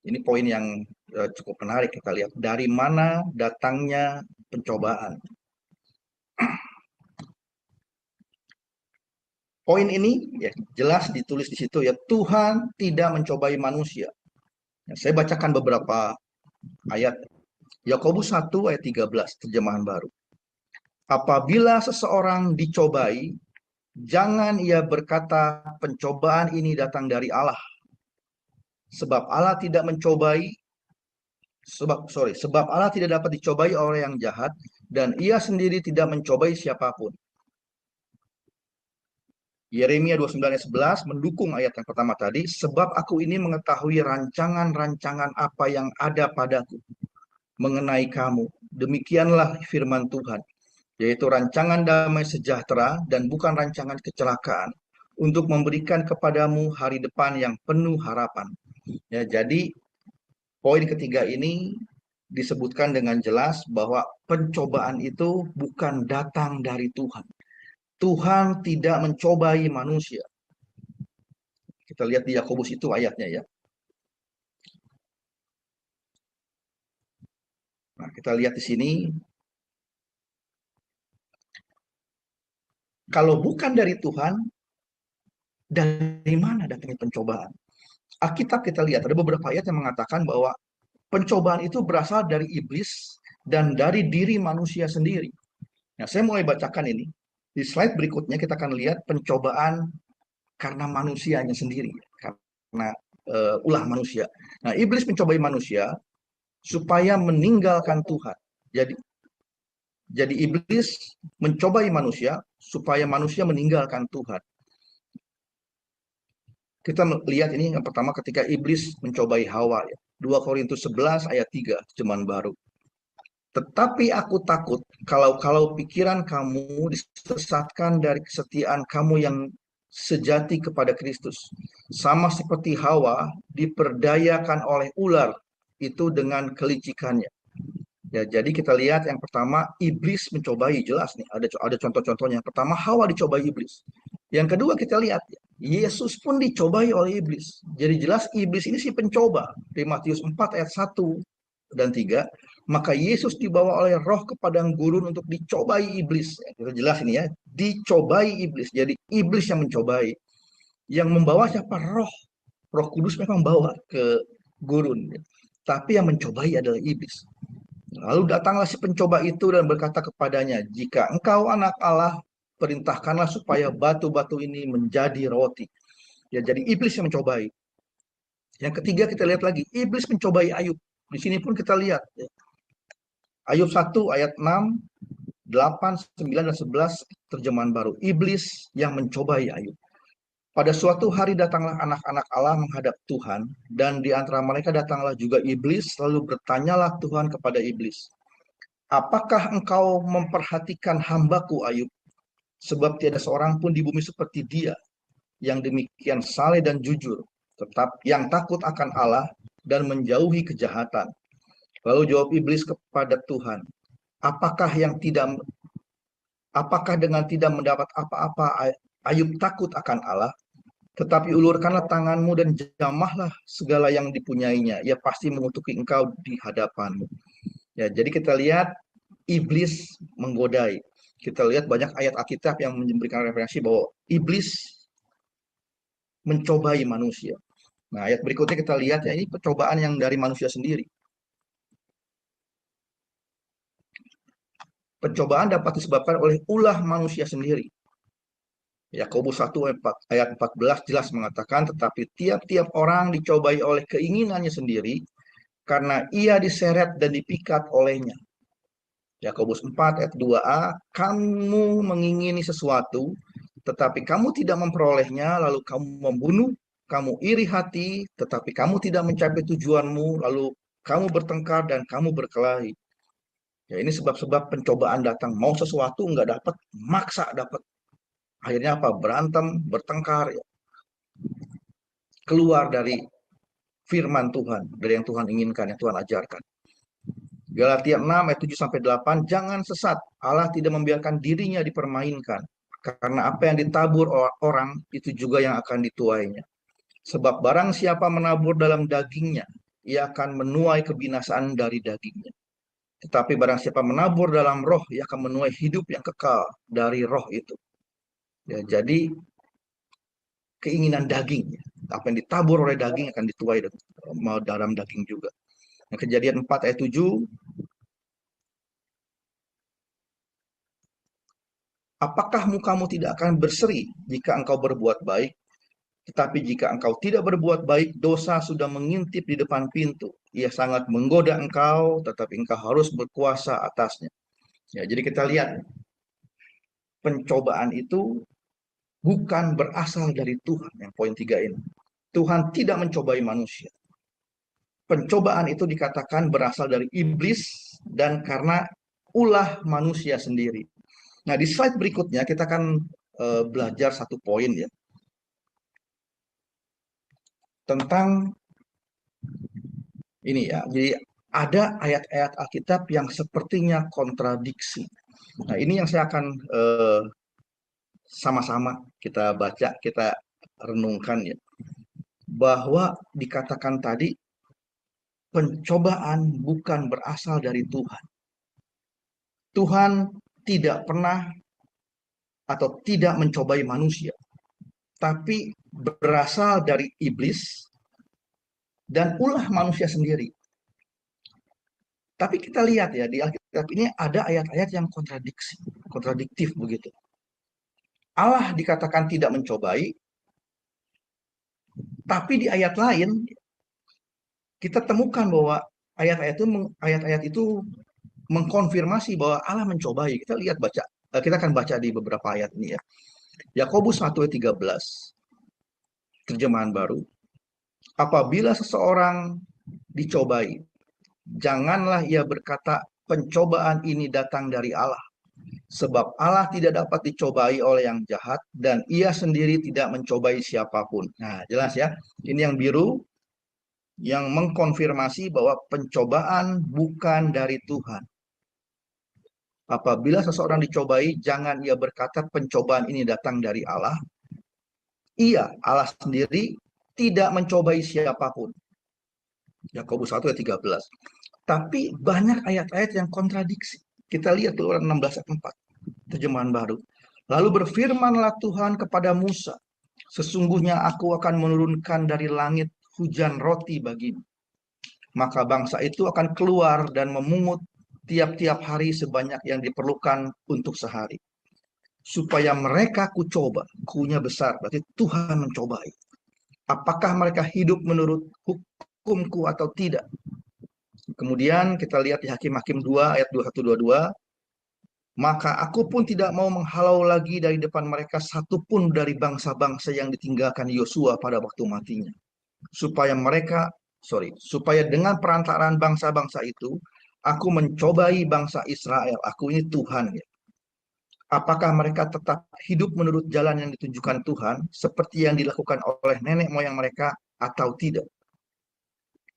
ini poin yang cukup menarik. Kita lihat dari mana datangnya pencobaan. Poin ini ya jelas ditulis di situ ya, Tuhan tidak mencobai manusia. Ya, saya bacakan beberapa ayat. Yakobus 1 ayat 13 terjemahan baru. Apabila seseorang dicobai, jangan ia berkata pencobaan ini datang dari Allah. Sebab Allah tidak mencobai sebab Allah tidak dapat dicobai oleh yang jahat dan ia sendiri tidak mencobai siapapun. Yeremia 29 ayat 11 mendukung ayat yang pertama tadi, sebab aku ini mengetahui rancangan-rancangan apa yang ada padaku mengenai kamu. Demikianlah firman Tuhan, yaitu rancangan damai sejahtera dan bukan rancangan kecelakaan, untuk memberikan kepadamu hari depan yang penuh harapan. Ya, jadi poin ketiga ini disebutkan dengan jelas bahwa pencobaan itu bukan datang dari Tuhan. Tuhan tidak mencobai manusia. Kita lihat di Yakobus itu ayatnya ya. Nah, kita lihat di sini. Kalau bukan dari Tuhan, dari mana datangnya pencobaan? Alkitab kita lihat ada beberapa ayat yang mengatakan bahwa pencobaan itu berasal dari iblis dan dari diri manusia sendiri. Nah, saya mulai bacakan ini. Di slide berikutnya kita akan lihat pencobaan karena manusianya sendiri, karena ulah manusia. Nah, iblis mencobai manusia supaya meninggalkan Tuhan. Jadi iblis mencobai manusia supaya manusia meninggalkan Tuhan. Kita lihat ini yang pertama ketika iblis mencobai Hawa ya. 2 Korintus 11 ayat 3 cuman baru. Tetapi aku takut kalau pikiran kamu disesatkan dari kesetiaan kamu yang sejati kepada Kristus. Sama seperti Hawa diperdayakan oleh ular itu dengan kelicikannya. Ya, jadi kita lihat yang pertama iblis mencobai, jelas nih ada contoh-contohnya. Yang pertama Hawa dicobai iblis. Yang kedua kita lihat Yesus pun dicobai oleh iblis. Jadi jelas iblis ini si pencoba. Di Matius 4 ayat 1 dan 3, maka Yesus dibawa oleh roh ke padang gurun untuk dicobai iblis. Kita jelas ini ya, dicobai iblis. Jadi iblis yang mencobai. Yang membawa siapa? Roh. Roh Kudus memang bawa ke gurun. Tapi yang mencobai adalah iblis. Lalu datanglah si pencoba itu dan berkata kepadanya, jika engkau anak Allah, perintahkanlah supaya batu-batu ini menjadi roti. Ya, jadi iblis yang mencobai. Yang ketiga kita lihat lagi, iblis mencobai Ayub. Di sini pun kita lihat. Ya. Ayub 1 ayat 6, 8, 9, dan 11 terjemahan baru. Iblis yang mencobai Ayub. Pada suatu hari datanglah anak-anak Allah menghadap Tuhan, dan di antara mereka datanglah juga iblis, lalu bertanyalah Tuhan kepada iblis, apakah engkau memperhatikan hambaku Ayub? Sebab tiada seorang pun di bumi seperti dia, yang demikian saleh dan jujur, tetap yang takut akan Allah dan menjauhi kejahatan. Lalu jawab iblis kepada Tuhan, apakah dengan tidak mendapat apa-apa Ayub takut akan Allah? Tetapi ulurkanlah tanganmu dan jamahlah segala yang dipunyainya. Ia pasti mengutuki engkau di hadapanmu. Ya, jadi kita lihat iblis menggodai. Kita lihat banyak ayat Alkitab yang memberikan referensi bahwa iblis mencobai manusia. Nah, ayat berikutnya kita lihat ya, ini percobaan yang dari manusia sendiri. Pencobaan dapat disebabkan oleh ulah manusia sendiri. Yakobus 1 ayat 14 jelas mengatakan, tetapi tiap-tiap orang dicobai oleh keinginannya sendiri, karena ia diseret dan dipikat olehnya. Yakobus 4 ayat 2a, kamu mengingini sesuatu, tetapi kamu tidak memperolehnya, lalu kamu membunuh, kamu iri hati, tetapi kamu tidak mencapai tujuanmu, lalu kamu bertengkar dan kamu berkelahi. Ya, ini sebab-sebab pencobaan datang. Mau sesuatu nggak dapat, maksa dapat. Akhirnya apa? Berantem, bertengkar, ya. Keluar dari firman Tuhan, dari yang Tuhan inginkan, yang Tuhan ajarkan. Galatia 6 ayat 7 sampai 8, jangan sesat. Allah tidak membiarkan dirinya dipermainkan. Karena apa yang ditabur orang itu juga yang akan dituainya. Sebab barang siapa menabur dalam dagingnya, ia akan menuai kebinasaan dari dagingnya. Tetapi barang siapa menabur dalam roh, ia akan menuai hidup yang kekal dari roh itu. Ya, jadi keinginan daging, apa yang ditabur oleh daging akan dituai dalam daging juga. Nah, Kejadian 4 ayat 7, apakah mukamu tidak akan berseri jika engkau berbuat baik? Tetapi jika engkau tidak berbuat baik, dosa sudah mengintip di depan pintu. Ia sangat menggoda engkau, tetapi engkau harus berkuasa atasnya. Ya, jadi kita lihat, pencobaan itu bukan berasal dari Tuhan. Yang poin 3 ini. Tuhan tidak mencobai manusia. Pencobaan itu dikatakan berasal dari iblis dan karena ulah manusia sendiri. Nah, di slide berikutnya kita akan belajar satu poin ya, tentang ini ya. Jadi ada ayat-ayat Alkitab yang sepertinya kontradiksi. Nah, ini yang saya akan sama-sama kita baca, kita renungkan ya. Bahwa dikatakan tadi pencobaan bukan berasal dari Tuhan. Tuhan tidak pernah atau tidak mencobai manusia, tapi berasal dari iblis dan ulah manusia sendiri. Tapi kita lihat ya, di Alkitab ini ada ayat-ayat yang kontradiktif begitu. Allah dikatakan tidak mencobai, tapi di ayat lain kita temukan bahwa ayat-ayat itu mengkonfirmasi bahwa Allah mencobai. Kita akan baca di beberapa ayat ini ya. Yakobus 1 ayat 13, terjemahan baru. Apabila seseorang dicobai, janganlah ia berkata pencobaan ini datang dari Allah. Sebab Allah tidak dapat dicobai oleh yang jahat dan ia sendiri tidak mencobai siapapun. Nah, jelas ya. Ini yang biru yang mengkonfirmasi bahwa pencobaan bukan dari Tuhan. Apabila seseorang dicobai, jangan ia berkata pencobaan ini datang dari Allah. Ia, Allah sendiri, tidak mencobai siapapun. Yakobus 1 ayat 13. Tapi banyak ayat-ayat yang kontradiksi. Kita lihat Keluaran 16 ayat 4, terjemahan baru. Lalu berfirmanlah Tuhan kepada Musa, sesungguhnya aku akan menurunkan dari langit hujan roti bagimu. Maka bangsa itu akan keluar dan memungut tiap-tiap hari sebanyak yang diperlukan untuk sehari. Supaya mereka kucoba, kunya besar, berarti Tuhan mencobai. Apakah mereka hidup menurut hukumku atau tidak? Kemudian kita lihat di Hakim-Hakim 2 ayat 21-22. Maka aku pun tidak mau menghalau lagi dari depan mereka satupun dari bangsa-bangsa yang ditinggalkan Yosua pada waktu matinya. Supaya dengan perantaraan bangsa-bangsa itu, aku mencobai bangsa Israel. Aku ini Tuhan ya. Apakah mereka tetap hidup menurut jalan yang ditunjukkan Tuhan, seperti yang dilakukan oleh nenek moyang mereka atau tidak?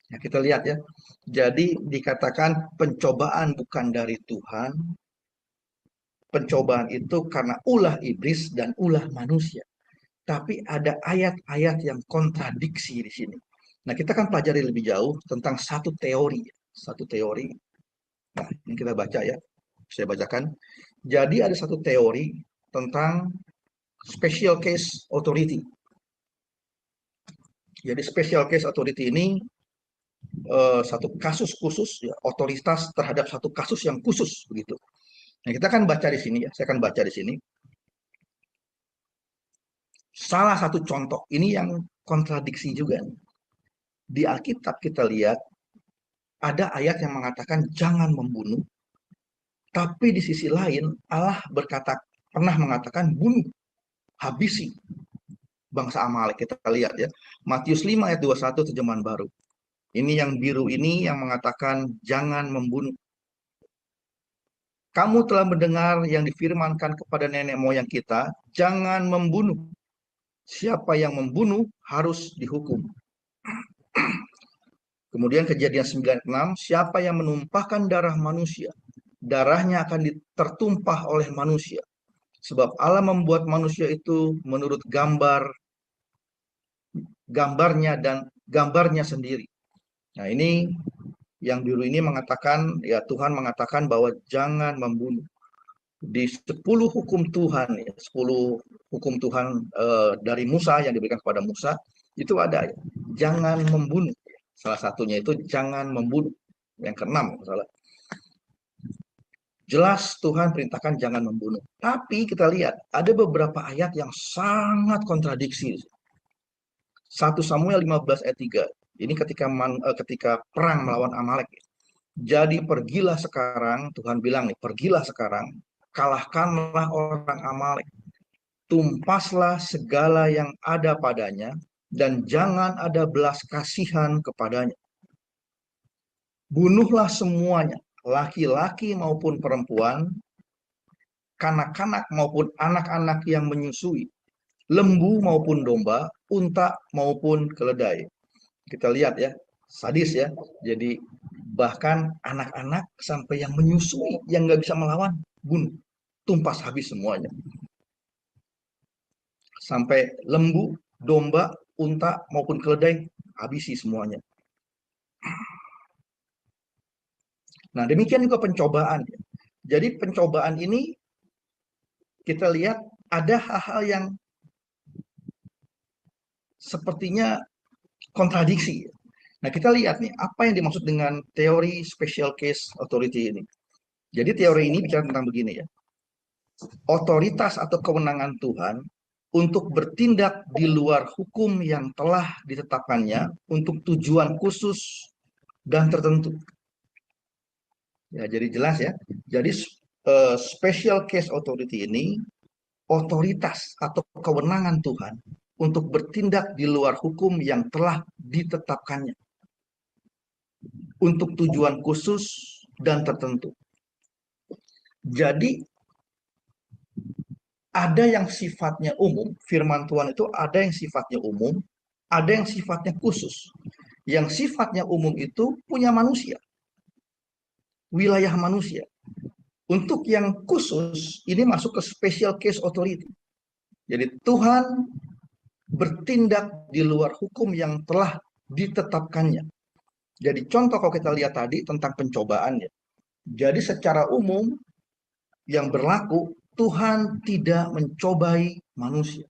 Ya, kita lihat ya. Jadi dikatakan pencobaan bukan dari Tuhan. Pencobaan itu karena ulah iblis dan ulah manusia. Tapi ada ayat-ayat yang kontradiksi di sini. Nah, kita akan pelajari lebih jauh tentang satu teori. Satu teori. Nah, ini kita baca ya. Saya bacakan. Jadi ada satu teori tentang special case authority. Jadi special case authority ini satu kasus khusus, ya, otoritas terhadap satu kasus yang khusus begitu. Nah, kita akan baca di sini ya. Saya akan baca di sini. Salah satu contoh ini yang kontradiksi juga. Di Alkitab kita lihat ada ayat yang mengatakan jangan membunuh. Tapi di sisi lain Allah pernah mengatakan bunuh, habisi bangsa Amalek. Kita lihat ya. Matius 5 ayat 21 terjemahan baru. Ini yang biru ini yang mengatakan jangan membunuh. Kamu telah mendengar yang difirmankan kepada nenek moyang kita, jangan membunuh. Siapa yang membunuh harus dihukum. Kemudian kejadian 9:6, siapa yang menumpahkan darah manusia, darahnya akan tertumpah oleh manusia. Sebab Allah membuat manusia itu menurut gambarnya dan gambarnya sendiri. Nah, ini yang biru ini mengatakan, ya Tuhan mengatakan bahwa jangan membunuh. Di 10 hukum Tuhan, ya, 10 hukum Tuhan dari Musa yang diberikan kepada Musa, itu ada ya, jangan membunuh. Salah satunya itu jangan membunuh. Yang keenam, salah. Jelas Tuhan perintahkan jangan membunuh. Tapi kita lihat, ada beberapa ayat yang sangat kontradiksi. 1 Samuel 15 ayat 3. Ini ketika perang melawan Amalek. Jadi pergilah sekarang, Tuhan bilang nih, pergilah sekarang, kalahkanlah orang Amalek. Tumpaslah segala yang ada padanya, dan jangan ada belas kasihan kepadanya. Bunuhlah semuanya, laki-laki maupun perempuan, kanak-kanak maupun anak-anak yang menyusui, lembu maupun domba, unta maupun keledai. Kita lihat ya, sadis ya. Jadi bahkan anak-anak sampai yang menyusui, yang nggak bisa melawan, bunuh, tumpas habis semuanya. Sampai lembu, domba, unta maupun keledai, habisi semuanya. Nah, demikian juga pencobaan. Jadi pencobaan ini kita lihat ada hal-hal yang sepertinya kontradiksi. Nah, kita lihat nih, apa yang dimaksud dengan teori special case authority ini. Jadi teori ini bicara tentang begini ya. Otoritas atau kewenangan Tuhan untuk bertindak di luar hukum yang telah ditetapkannya untuk tujuan khusus dan tertentu. Ya, jadi jelas ya. Jadi special case authority ini otoritas atau kewenangan Tuhan untuk bertindak di luar hukum yang telah ditetapkannya untuk tujuan khusus dan tertentu. Jadi ada yang sifatnya umum, firman Tuhan itu ada yang sifatnya umum, ada yang sifatnya khusus. Yang sifatnya umum itu punya manusia, wilayah manusia. Untuk yang khusus, ini masuk ke special case authority. Jadi Tuhan bertindak di luar hukum yang telah ditetapkannya. Jadi contoh kalau kita lihat tadi tentang pencobaannya. Jadi secara umum yang berlaku, Tuhan tidak mencobai manusia.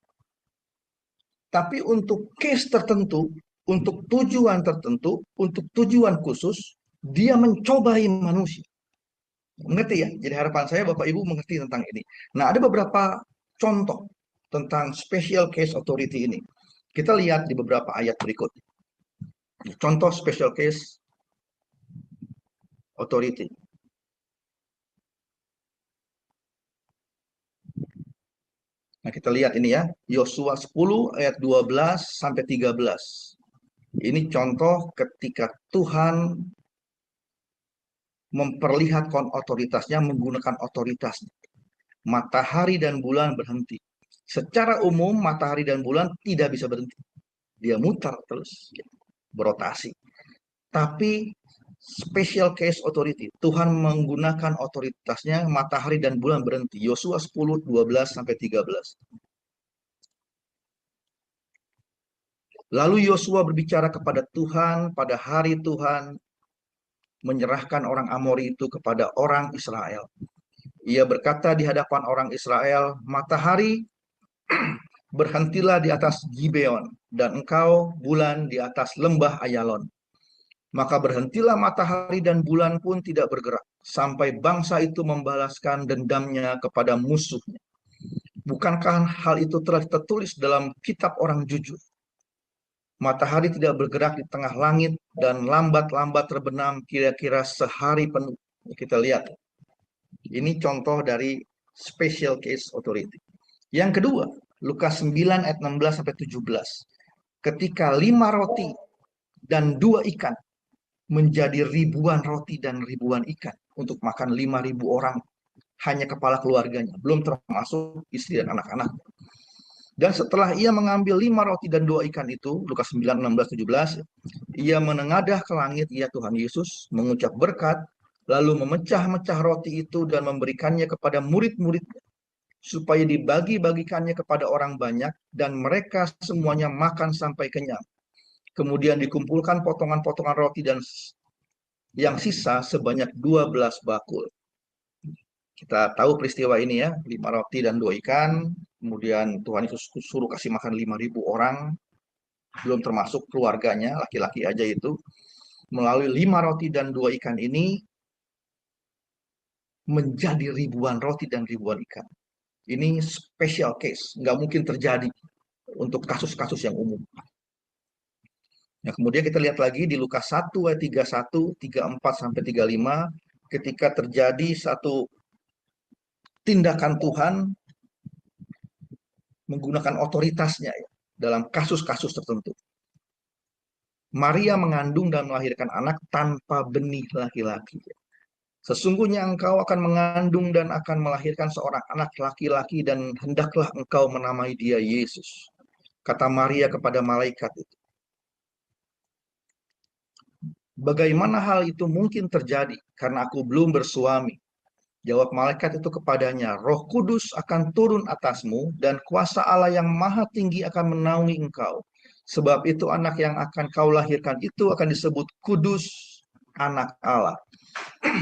Tapi untuk case tertentu, untuk tujuan tertentu, untuk tujuan khusus, dia mencobai manusia. Mengerti ya? Jadi harapan saya Bapak Ibu mengerti tentang ini. Nah, ada beberapa contoh tentang special case authority ini. Kita lihat di beberapa ayat berikut. Contoh special case authority. Nah, kita lihat ini ya, Yosua 10 ayat 12 sampai 13. Ini contoh ketika Tuhan memperlihatkan otoritasnya, menggunakan otoritasnya. Matahari dan bulan berhenti. Secara umum matahari dan bulan tidak bisa berhenti. Dia mutar terus, berotasi. Tapi special case authority, Tuhan menggunakan otoritasnya, matahari dan bulan berhenti. Yosua 10, 12 sampai 13. Lalu Yosua berbicara kepada Tuhan pada hari Tuhan menyerahkan orang Amori itu kepada orang Israel. Ia berkata di hadapan orang Israel, matahari berhentilah di atas Gibeon, dan engkau bulan di atas lembah Ayalon. Maka berhentilah matahari dan bulan pun tidak bergerak, sampai bangsa itu membalaskan dendamnya kepada musuhnya. Bukankah hal itu telah tertulis dalam kitab orang jujur? Matahari tidak bergerak di tengah langit, dan lambat-lambat terbenam kira-kira sehari penuh. Kita lihat. Ini contoh dari special case authority. Yang kedua, Lukas 9 ayat 16 sampai 17. Ketika 5 roti dan 2 ikan menjadi ribuan roti dan ribuan ikan untuk makan 5.000 orang, hanya kepala keluarganya, belum termasuk istri dan anak-anak. Dan setelah ia mengambil 5 roti dan 2 ikan itu, Lukas 9, 16, 17, Ia menengadah ke langit, ya Tuhan Yesus, mengucap berkat, lalu memecah-mecah roti itu dan memberikannya kepada murid-murid supaya dibagi-bagikannya kepada orang banyak, dan mereka semuanya makan sampai kenyang. Kemudian dikumpulkan potongan-potongan roti dan yang sisa sebanyak 12 bakul. Kita tahu peristiwa ini ya, 5 roti dan 2 ikan, kemudian Tuhan Yesus suruh kasih makan 5.000 orang, belum termasuk keluarganya, laki-laki aja itu. Melalui 5 roti dan 2 ikan ini, menjadi ribuan roti dan ribuan ikan. Ini special case, nggak mungkin terjadi untuk kasus-kasus yang umum. Nah, kemudian kita lihat lagi di Lukas 1 ayat 31, 34 sampai 35, ketika terjadi satu tindakan Tuhan menggunakan otoritasnya ya, dalam kasus-kasus tertentu. Maria mengandung dan melahirkan anak tanpa benih laki-laki. Sesungguhnya engkau akan mengandung dan akan melahirkan seorang anak laki-laki, dan hendaklah engkau menamai dia Yesus. Kata Maria kepada malaikat itu, bagaimana hal itu mungkin terjadi karena aku belum bersuami? Jawab malaikat itu kepadanya, Roh Kudus akan turun atasmu dan kuasa Allah yang Maha Tinggi akan menaungi engkau. Sebab itu anak yang akan kau lahirkan itu akan disebut Kudus, anak Allah.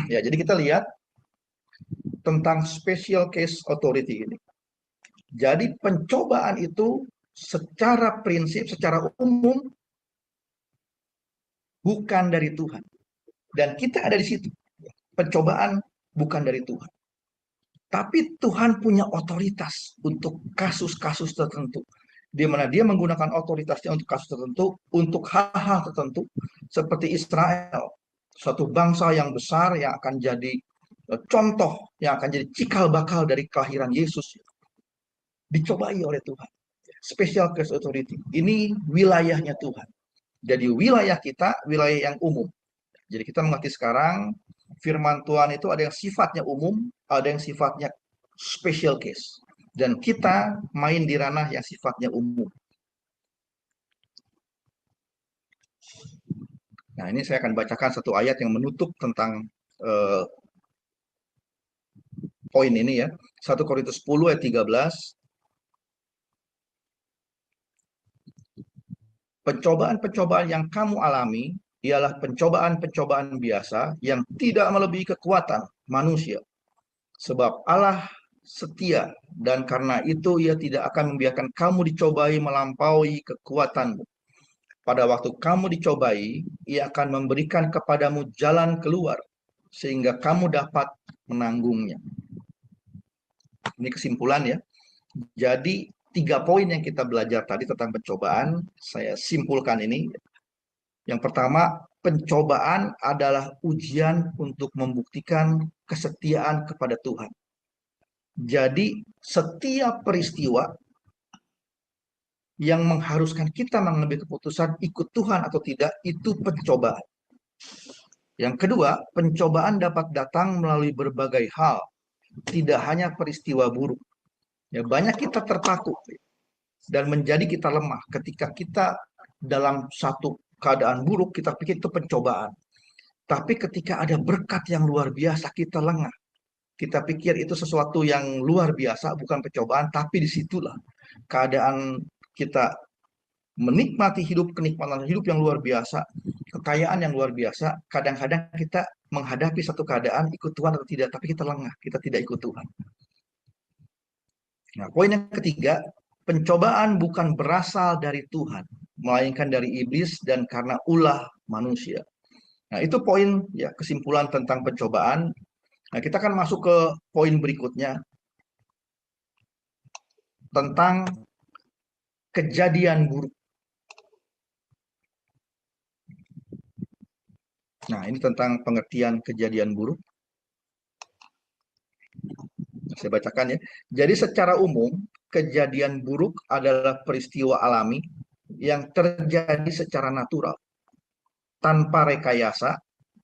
Ya, jadi kita lihat tentang special case authority ini. Jadi pencobaan itu secara prinsip, secara umum bukan dari Tuhan. Dan kita ada di situ. Pencobaan bukan dari Tuhan. Tapi Tuhan punya otoritas untuk kasus-kasus tertentu. Di mana dia menggunakan otoritasnya untuk kasus tertentu, untuk hal-hal tertentu. Seperti Israel, suatu bangsa yang besar yang akan jadi contoh, yang akan jadi cikal bakal dari kelahiran Yesus. Dicobai oleh Tuhan. Special case authority. Ini wilayahnya Tuhan. Jadi wilayah kita, wilayah yang umum. Jadi kita mengerti sekarang, firman Tuhan itu ada yang sifatnya umum, ada yang sifatnya special case. Dan kita main di ranah yang sifatnya umum. Nah, ini saya akan bacakan satu ayat yang menutup tentang poin ini ya. 1 Korintus 10 ayat 13. Pencobaan-pencobaan yang kamu alami ialah pencobaan-pencobaan biasa yang tidak melebihi kekuatan manusia. Sebab Allah setia, dan karena itu ia tidak akan membiarkan kamu dicobai melampaui kekuatanmu. Pada waktu kamu dicobai, ia akan memberikan kepadamu jalan keluar, sehingga kamu dapat menanggungnya. Ini kesimpulan ya. Jadi 3 poin yang kita belajar tadi tentang pencobaan, saya simpulkan ini. Yang pertama, pencobaan adalah ujian untuk membuktikan kesetiaan kepada Tuhan. Jadi setiap peristiwa yang mengharuskan kita mengambil keputusan ikut Tuhan atau tidak, itu pencobaan. Yang kedua, pencobaan dapat datang melalui berbagai hal, tidak hanya peristiwa buruk. Ya, banyak kita terpaku dan menjadi kita lemah ketika kita dalam satu keadaan buruk, kita pikir itu pencobaan. Tapi ketika ada berkat yang luar biasa, kita lengah. Kita pikir itu sesuatu yang luar biasa, bukan pencobaan, tapi disitulah keadaan kita menikmati hidup, kenikmatan hidup yang luar biasa, kekayaan yang luar biasa. Kadang-kadang kita menghadapi satu keadaan ikut Tuhan atau tidak, tapi kita lengah, kita tidak ikut Tuhan. Nah, poin yang ketiga, pencobaan bukan berasal dari Tuhan, melainkan dari iblis dan karena ulah manusia. Nah, itu poin ya, kesimpulan tentang pencobaan. Nah, kita akan masuk ke poin berikutnya tentang kejadian buruk. Nah, ini tentang pengertian kejadian buruk. Saya bacakan ya. Jadi secara umum, kejadian buruk adalah peristiwa alami yang terjadi secara natural, tanpa rekayasa,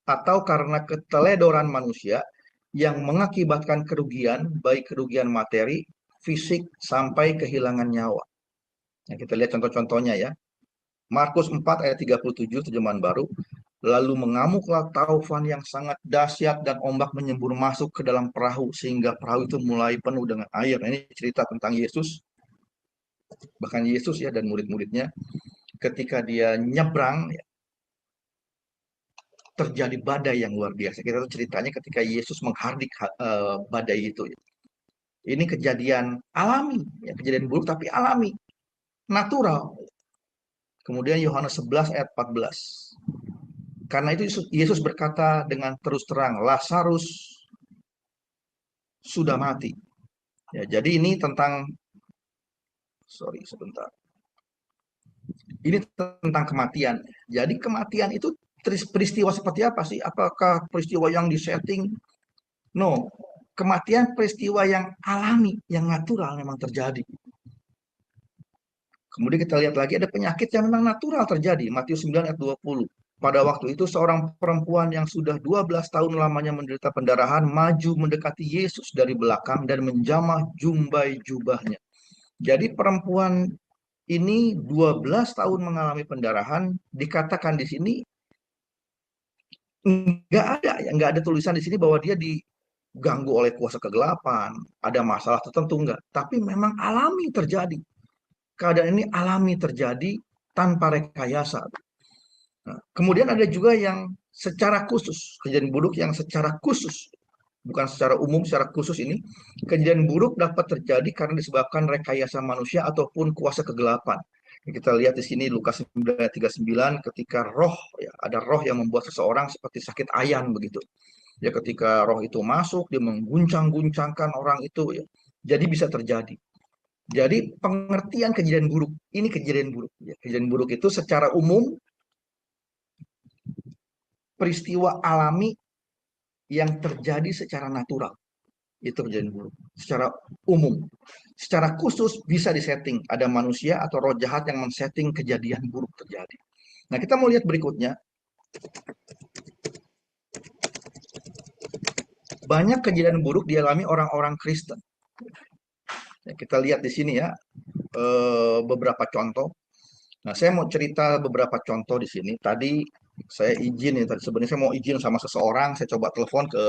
atau karena keteledoran manusia yang mengakibatkan kerugian, baik kerugian materi, fisik, sampai kehilangan nyawa. Nah, kita lihat contoh-contohnya ya. Markus 4 ayat 37 terjemahan baru. Lalu mengamuklah taufan yang sangat dahsyat dan ombak menyembur masuk ke dalam perahu sehingga perahu itu mulai penuh dengan air. Nah, ini cerita tentang Yesus, bahkan Yesus ya dan murid-muridnya ketika dia nyebrang ya, terjadi badai yang luar biasa. Kita tahu ceritanya ketika Yesus menghardik badai itu. Ya. Ini kejadian alami, ya, kejadian buruk tapi alami, natural. Kemudian Yohanes 11 ayat 14. Karena itu Yesus berkata dengan terus terang, Lazarus sudah mati. Ya, jadi ini tentang, sorry sebentar. Ini tentang kematian. Jadi kematian itu peristiwa seperti apa sih? Apakah peristiwa yang disetting? No, kematian peristiwa yang alami, yang natural memang terjadi. Kemudian kita lihat lagi ada penyakit yang memang natural terjadi. Matius 9 ayat 20. Pada waktu itu seorang perempuan yang sudah 12 tahun lamanya menderita pendarahan maju mendekati Yesus dari belakang dan menjamah jumbai jubahnya. Jadi perempuan ini 12 tahun mengalami pendarahan, dikatakan di sini nggak ada tulisan di sini bahwa dia diganggu oleh kuasa kegelapan, ada masalah tertentu enggak. Tapi memang alami terjadi. Keadaan ini alami terjadi tanpa rekayasa. Nah, kemudian ada juga yang secara khusus, kejadian buruk yang secara khusus, bukan secara umum, secara khusus ini, kejadian buruk dapat terjadi karena disebabkan rekayasa manusia ataupun kuasa kegelapan. Kita lihat di sini Lukas 9:39 ketika roh, ya, ada roh yang membuat seseorang seperti sakit ayan begitu. Ya ketika roh itu masuk, dia mengguncang-guncangkan orang itu, ya. Jadi bisa terjadi. Jadi pengertian kejadian buruk, ini kejadian buruk. Ya. Kejadian buruk itu secara umum peristiwa alami yang terjadi secara natural. Itu kejadian buruk. Secara umum. Secara khusus bisa disetting. Ada manusia atau roh jahat yang men-setting kejadian buruk terjadi. Nah kita mau lihat berikutnya. Banyak kejadian buruk dialami orang-orang Kristen. Ya, kita lihat di sini ya beberapa contoh. Nah, saya mau cerita beberapa contoh di sini. Tadi saya izin ya, tadi sebenarnya saya mau izin sama seseorang. Saya coba telepon ke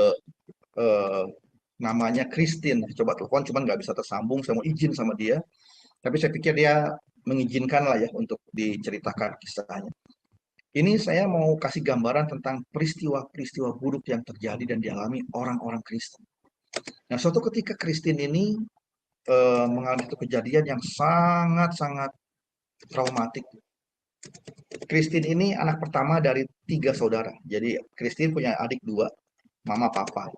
namanya Christine. Saya coba telepon, cuman nggak bisa tersambung. Saya mau izin sama dia. Tapi saya pikir dia mengizinkan lah ya untuk diceritakan kisahnya. Ini saya mau kasih gambaran tentang peristiwa-peristiwa buruk yang terjadi dan dialami orang-orang Kristen. Nah, suatu ketika Christine ini mengalami satu kejadian yang sangat-sangat traumatik. Christine ini anak pertama dari 3 saudara. Jadi Christine punya adik 2, mama papa.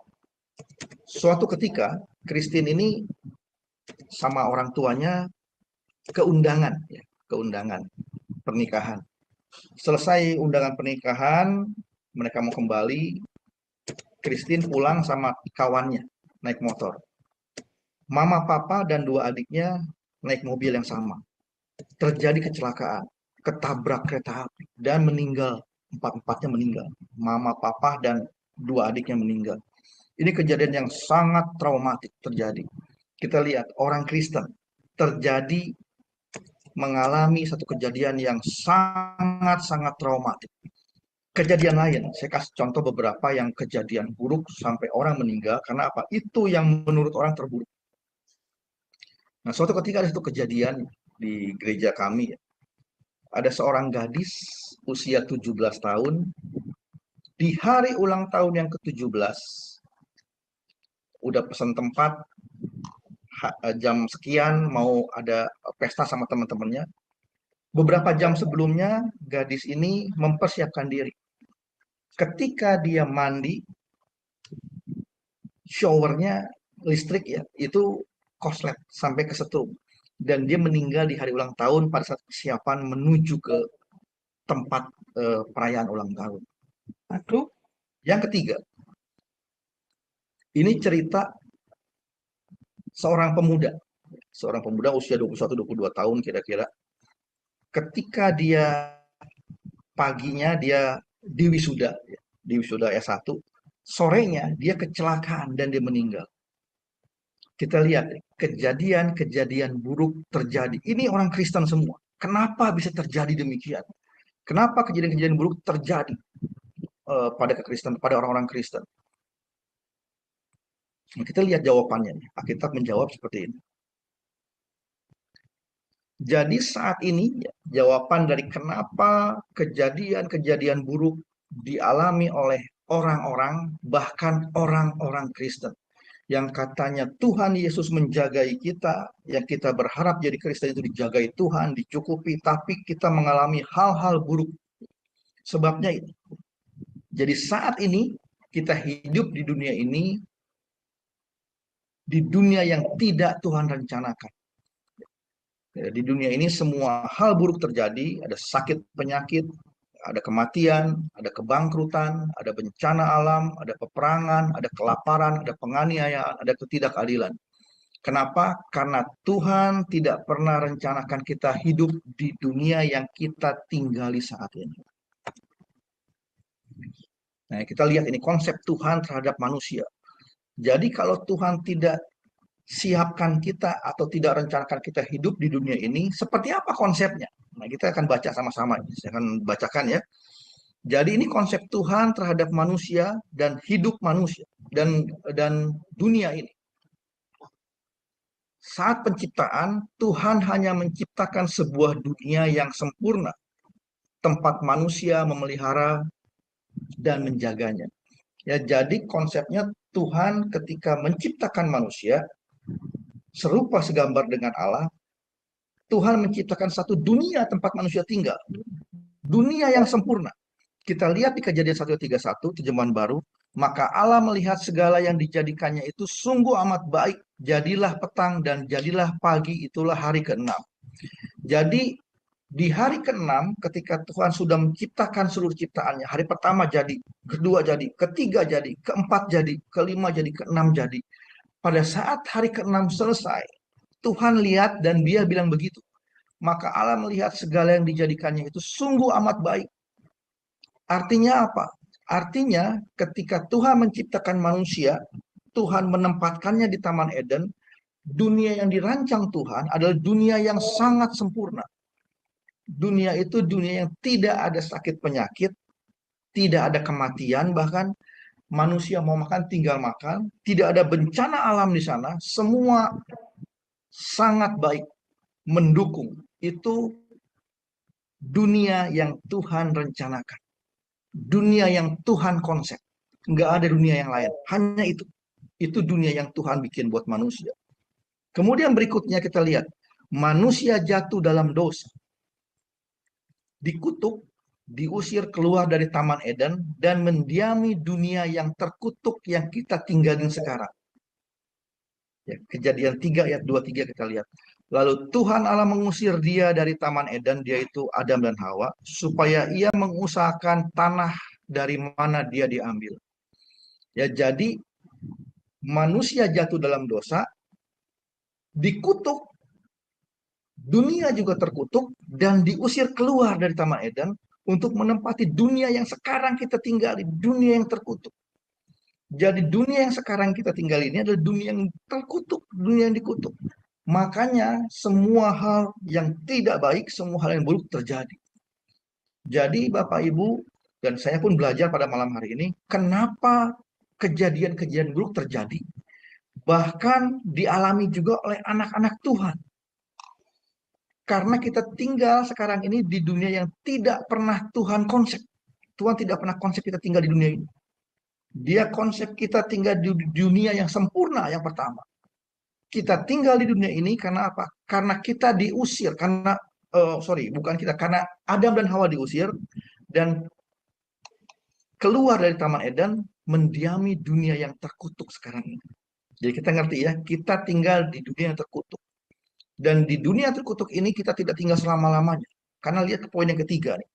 Suatu ketika Christine ini sama orang tuanya keundangan, ya, keundangan pernikahan. Selesai undangan pernikahan, mereka mau kembali. Christine pulang sama kawannya naik motor. Mama, papa, dan 2 adiknya naik mobil yang sama. Terjadi kecelakaan, ketabrak kereta api, dan meninggal. 4-empatnya meninggal. Mama, papa, dan 2 adiknya meninggal. Ini kejadian yang sangat traumatik terjadi. Kita lihat orang Kristen terjadi mengalami satu kejadian yang sangat-sangat traumatik. Kejadian lain, saya kasih contoh beberapa yang kejadian buruk sampai orang meninggal. Karena apa? Itu yang menurut orang terburuk. Nah, suatu ketika ada satu kejadian di gereja kami, ada seorang gadis usia 17 tahun, di hari ulang tahun yang ke-17, udah pesan tempat, jam sekian mau ada pesta sama teman-temannya. Beberapa jam sebelumnya, gadis ini mempersiapkan diri. Ketika dia mandi, showernya listrik ya, itu koslet sampai kesetrum. Dan dia meninggal di hari ulang tahun pada saat persiapan menuju ke tempat perayaan ulang tahun. Aduh. Yang ketiga, ini cerita seorang pemuda usia 21-22 tahun kira-kira. Ketika dia paginya dia di wisuda S1, sorenya dia kecelakaan dan dia meninggal. Kita lihat kejadian-kejadian buruk terjadi. Ini orang Kristen semua. Kenapa bisa terjadi demikian? Kenapa kejadian-kejadian buruk terjadi pada kekristenan, pada orang-orang Kristen? Nah, kita lihat jawabannya. Alkitab menjawab seperti ini. Jadi saat ini jawaban dari kenapa kejadian-kejadian buruk dialami oleh orang-orang, bahkan orang-orang Kristen. Yang katanya Tuhan Yesus menjagai kita, yang kita berharap jadi Kristen itu dijagai Tuhan, dicukupi, tapi kita mengalami hal-hal buruk. Sebabnya itu. Jadi saat ini kita hidup di dunia ini, di dunia yang tidak Tuhan rencanakan. Di dunia ini semua hal buruk terjadi, ada sakit penyakit, ada kematian, ada kebangkrutan, ada bencana alam, ada peperangan, ada kelaparan, ada penganiayaan, ada ketidakadilan. Kenapa? Karena Tuhan tidak pernah rencanakan kita hidup di dunia yang kita tinggali saat ini. Nah, kita lihat ini konsep Tuhan terhadap manusia. Jadi kalau Tuhan tidak siapkan kita atau tidak rencanakan kita hidup di dunia ini, seperti apa konsepnya? Nah, kita akan baca sama-sama. Saya akan bacakan ya. Jadi ini konsep Tuhan terhadap manusia dan hidup manusia dan dunia ini. Saat penciptaan, Tuhan hanya menciptakan sebuah dunia yang sempurna, tempat manusia memelihara dan menjaganya. Ya, jadi konsepnya Tuhan ketika menciptakan manusia serupa segambar dengan Allah, Tuhan menciptakan satu dunia tempat manusia tinggal. Dunia yang sempurna. Kita lihat di Kejadian 1:31, terjemahan baru, maka Allah melihat segala yang dijadikannya itu sungguh amat baik. Jadilah petang dan jadilah pagi, itulah hari ke-6. Jadi di hari ke-6 ketika Tuhan sudah menciptakan seluruh ciptaannya, hari pertama jadi, kedua jadi, ketiga jadi, keempat jadi, kelima jadi, ke-6 jadi. Pada saat hari ke-6 selesai, Tuhan lihat dan dia bilang begitu. Maka Allah melihat segala yang dijadikannya itu sungguh amat baik. Artinya apa? Artinya ketika Tuhan menciptakan manusia, Tuhan menempatkannya di Taman Eden, dunia yang dirancang Tuhan adalah dunia yang sangat sempurna. Dunia itu dunia yang tidak ada sakit penyakit, tidak ada kematian, bahkan manusia mau makan tinggal makan, tidak ada bencana alam di sana, semua sangat baik, mendukung. Itu dunia yang Tuhan rencanakan, dunia yang Tuhan konsep. Nggak ada dunia yang lain, hanya itu. Itu dunia yang Tuhan bikin buat manusia. Kemudian berikutnya kita lihat, manusia jatuh dalam dosa, dikutuk, diusir keluar dari Taman Eden dan mendiami dunia yang terkutuk yang kita tinggalin sekarang. Ya, Kejadian 3 ayat 2-3 kita lihat. Lalu Tuhan Allah mengusir dia dari Taman Eden, dia itu Adam dan Hawa, supaya ia mengusahakan tanah dari mana dia diambil. Ya, jadi manusia jatuh dalam dosa, dikutuk, dunia juga terkutuk, dan diusir keluar dari Taman Eden untuk menempati dunia yang sekarang kita tinggali, dunia yang terkutuk. Jadi dunia yang sekarang kita tinggal ini adalah dunia yang terkutuk, dunia yang dikutuk. Makanya semua hal yang tidak baik, semua hal yang buruk terjadi. Jadi Bapak Ibu, dan saya pun belajar pada malam hari ini, kenapa kejadian-kejadian buruk terjadi, bahkan dialami juga oleh anak-anak Tuhan. Karena kita tinggal sekarang ini di dunia yang tidak pernah Tuhan konsep. Tuhan tidak pernah konsep kita tinggal di dunia ini. Dia konsep kita tinggal di dunia yang sempurna yang pertama. Kita tinggal di dunia ini karena apa? Karena kita diusir. Karena karena Adam dan Hawa diusir dan keluar dari Taman Eden, mendiami dunia yang terkutuk sekarang ini. Jadi kita ngerti ya, kita tinggal di dunia yang terkutuk. Dan di dunia terkutuk ini kita tidak tinggal selama-lamanya. Karena lihat poin yang ketiga nih.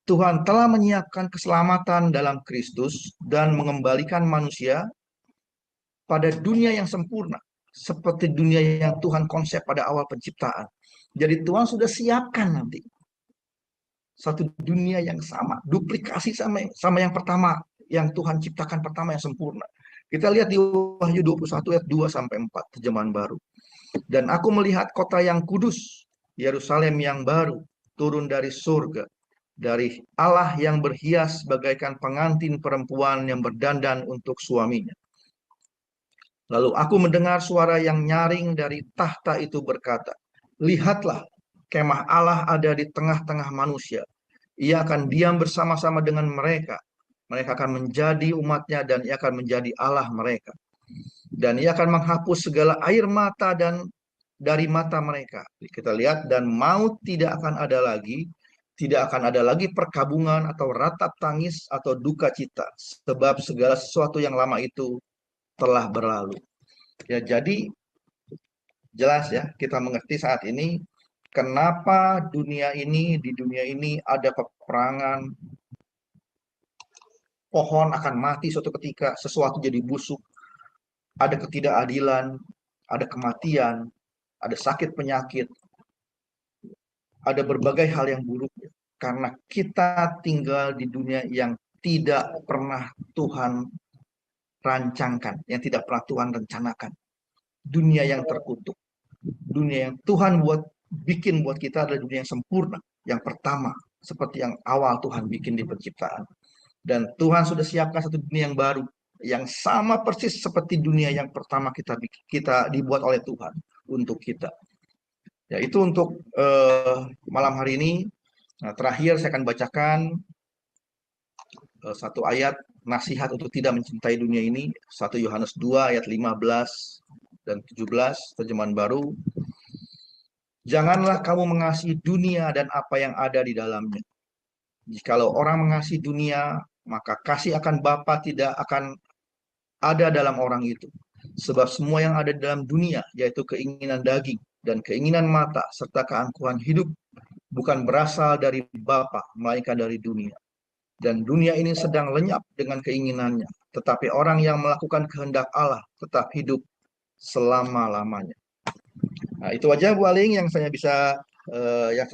Tuhan telah menyiapkan keselamatan dalam Kristus dan mengembalikan manusia pada dunia yang sempurna. Seperti dunia yang Tuhan konsep pada awal penciptaan. Jadi Tuhan sudah siapkan nanti. Satu dunia yang sama. Duplikasi sama yang pertama. Yang Tuhan ciptakan pertama yang sempurna. Kita lihat di Wahyu 21 ayat 2-4 terjemahan baru. Dan aku melihat kota yang kudus, Yerusalem yang baru, turun dari surga, dari Allah yang berhias bagaikan pengantin perempuan yang berdandan untuk suaminya. Lalu aku mendengar suara yang nyaring dari tahta itu berkata, "Lihatlah, kemah Allah ada di tengah-tengah manusia. Ia akan diam bersama-sama dengan mereka. Mereka akan menjadi umatnya dan ia akan menjadi Allah mereka. Dan ia akan menghapus segala air mata dan dari mata mereka." Kita lihat, dan maut tidak akan ada lagi, tidak akan ada lagi perkabungan atau ratap tangis atau duka cita, sebab segala sesuatu yang lama itu telah berlalu. Ya, jadi jelas ya, kita mengerti saat ini kenapa di dunia ini ada peperangan, pohon akan mati suatu ketika, sesuatu jadi busuk, ada ketidakadilan, ada kematian, ada sakit penyakit, ada berbagai hal yang buruk, karena kita tinggal di dunia yang tidak pernah Tuhan rancangkan, yang tidak pernah Tuhan rencanakan. Dunia yang terkutuk, dunia yang Tuhan bikin buat kita adalah dunia yang sempurna, yang pertama, seperti yang awal Tuhan bikin di penciptaan. Dan Tuhan sudah siapkan satu dunia yang baru, yang sama persis seperti dunia yang pertama kita dibuat oleh Tuhan untuk kita. Ya, itu untuk malam hari ini. Nah, terakhir saya akan bacakan satu ayat nasihat untuk tidak mencintai dunia ini, 1 Yohanes 2 ayat 15 dan 17, terjemahan baru. "Janganlah kamu mengasihi dunia dan apa yang ada di dalamnya. Jikalau orang mengasihi dunia, maka kasih akan Bapa tidak akan ada dalam orang itu. Sebab semua yang ada di dalam dunia, yaitu keinginan daging dan keinginan mata, serta keangkuhan hidup, bukan berasal dari Bapa, melainkan dari dunia. Dan dunia ini sedang lenyap dengan keinginannya. Tetapi orang yang melakukan kehendak Allah tetap hidup selama-lamanya." Nah, itu aja Bu Aling yang saya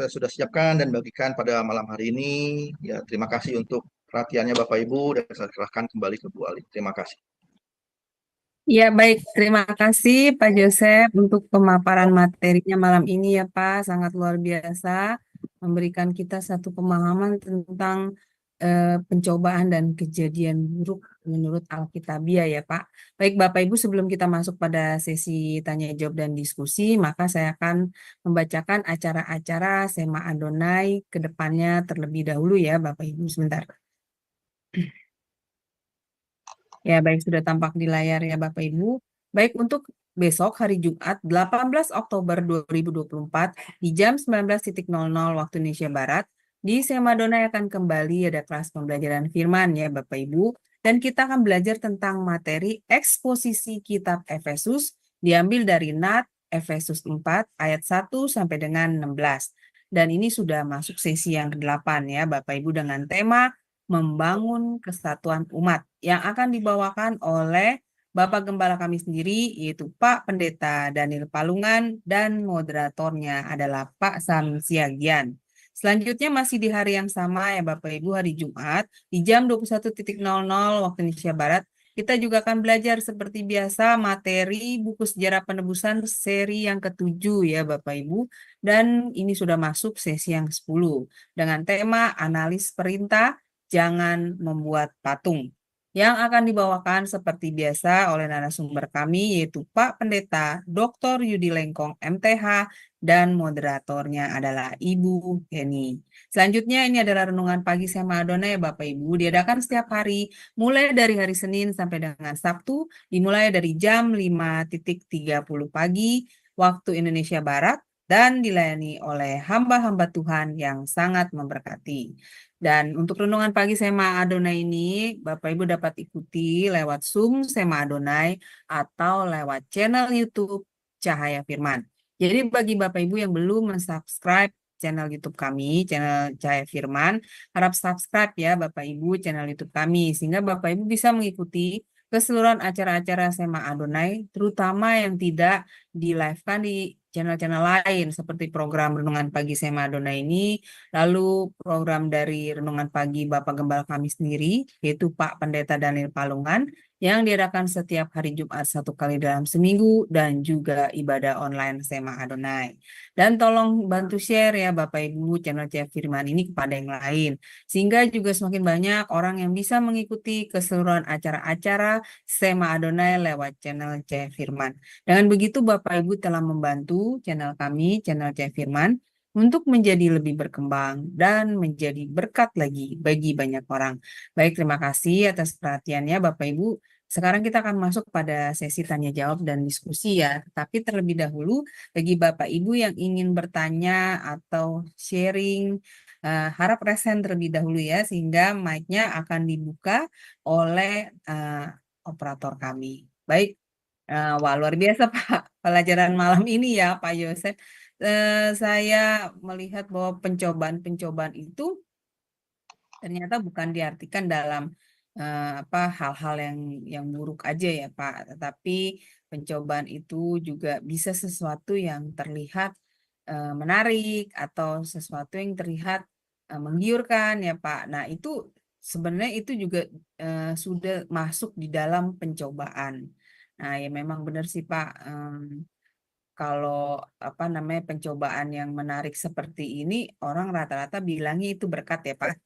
sudah siapkan dan bagikan pada malam hari ini. Ya, terima kasih untuk perhatiannya Bapak Ibu, dan saya serahkan kembali ke Bu Aling. Terima kasih. Ya, baik. Terima kasih Pak Joseph untuk pemaparan materinya malam ini ya Pak. Sangat luar biasa, memberikan kita satu pemahaman tentang pencobaan dan kejadian buruk menurut Alkitabiah ya Pak. Baik Bapak Ibu, sebelum kita masuk pada sesi tanya jawab dan diskusi, maka saya akan membacakan acara-acara Sema Adonai ke depannya terlebih dahulu ya Bapak Ibu. Sebentar. Ya, baik, sudah tampak di layar ya Bapak Ibu. Baik, untuk besok hari Jumat 18 Oktober 2024 di jam 19.00 waktu Indonesia Barat, di Sema Adonai akan kembali ada kelas pembelajaran firman ya Bapak Ibu. Dan kita akan belajar tentang materi eksposisi kitab Efesus, diambil dari Nat Efesus 4 ayat 1 sampai dengan 16. Dan ini sudah masuk sesi yang ke-8 ya Bapak Ibu, dengan tema membangun kesatuan umat yang akan dibawakan oleh Bapak Gembala kami sendiri, yaitu Pak Pendeta Daniel Palungan, dan moderatornya adalah Pak Sam Siagian. Selanjutnya masih di hari yang sama ya Bapak Ibu, hari Jumat di jam 21.00 waktu Indonesia Barat, kita juga akan belajar seperti biasa materi buku sejarah penebusan seri yang ke-7 ya Bapak Ibu. Dan ini sudah masuk sesi yang ke-10 dengan tema analis perintah jangan membuat patung, yang akan dibawakan seperti biasa oleh narasumber kami, yaitu Pak Pendeta Dr. Yudi Lengkong MTH, dan moderatornya adalah Ibu Heni. Selanjutnya ini adalah renungan pagi Sema Adonai Bapak Ibu, diadakan setiap hari mulai dari hari Senin sampai dengan Sabtu, dimulai dari jam 5.30 pagi waktu Indonesia Barat, dan dilayani oleh hamba-hamba Tuhan yang sangat memberkati. Dan untuk renungan pagi Sema Adonai ini, Bapak Ibu dapat ikuti lewat Zoom Sema Adonai atau lewat channel YouTube Cahaya Firman. Jadi bagi Bapak Ibu yang belum mensubscribe channel YouTube kami, channel Cahaya Firman, harap subscribe ya Bapak Ibu channel YouTube kami, sehingga Bapak Ibu bisa mengikuti keseluruhan acara-acara Sema Adonai, terutama yang tidak di-live-kan di channel-channel lain, seperti program Renungan Pagi Sema Adonai ini, lalu program dari Renungan Pagi Bapak Gembala kami sendiri, yaitu Pak Pendeta Daniel Palungan, yang diadakan setiap hari Jumat 1 kali dalam seminggu dan juga ibadah online Sema Adonai. Dan tolong bantu share ya Bapak Ibu channel Cahaya Firman ini kepada yang lain. Sehingga juga semakin banyak orang yang bisa mengikuti keseluruhan acara-acara Sema Adonai lewat channel Cahaya Firman. Dengan begitu Bapak Ibu telah membantu channel kami, channel Cahaya Firman, untuk menjadi lebih berkembang dan menjadi berkat lagi bagi banyak orang. Baik, terima kasih atas perhatiannya Bapak Ibu. Sekarang kita akan masuk pada sesi tanya jawab dan diskusi ya. Tapi terlebih dahulu bagi Bapak Ibu yang ingin bertanya atau sharing, harap resen terlebih dahulu ya, sehingga mic-nya akan dibuka oleh operator kami. Baik, wah luar biasa Pak pelajaran malam ini ya Pak Yosef. Saya melihat bahwa pencobaan-pencobaan itu ternyata bukan diartikan dalam hal-hal yang buruk aja ya Pak, tetapi pencobaan itu juga bisa sesuatu yang terlihat menarik atau sesuatu yang terlihat menggiurkan ya Pak. Nah, itu sebenarnya itu juga sudah masuk di dalam pencobaan. Nah, ya memang benar sih Pak. Kalau pencobaan yang menarik seperti ini orang rata-rata bilangnya itu berkat ya Pak.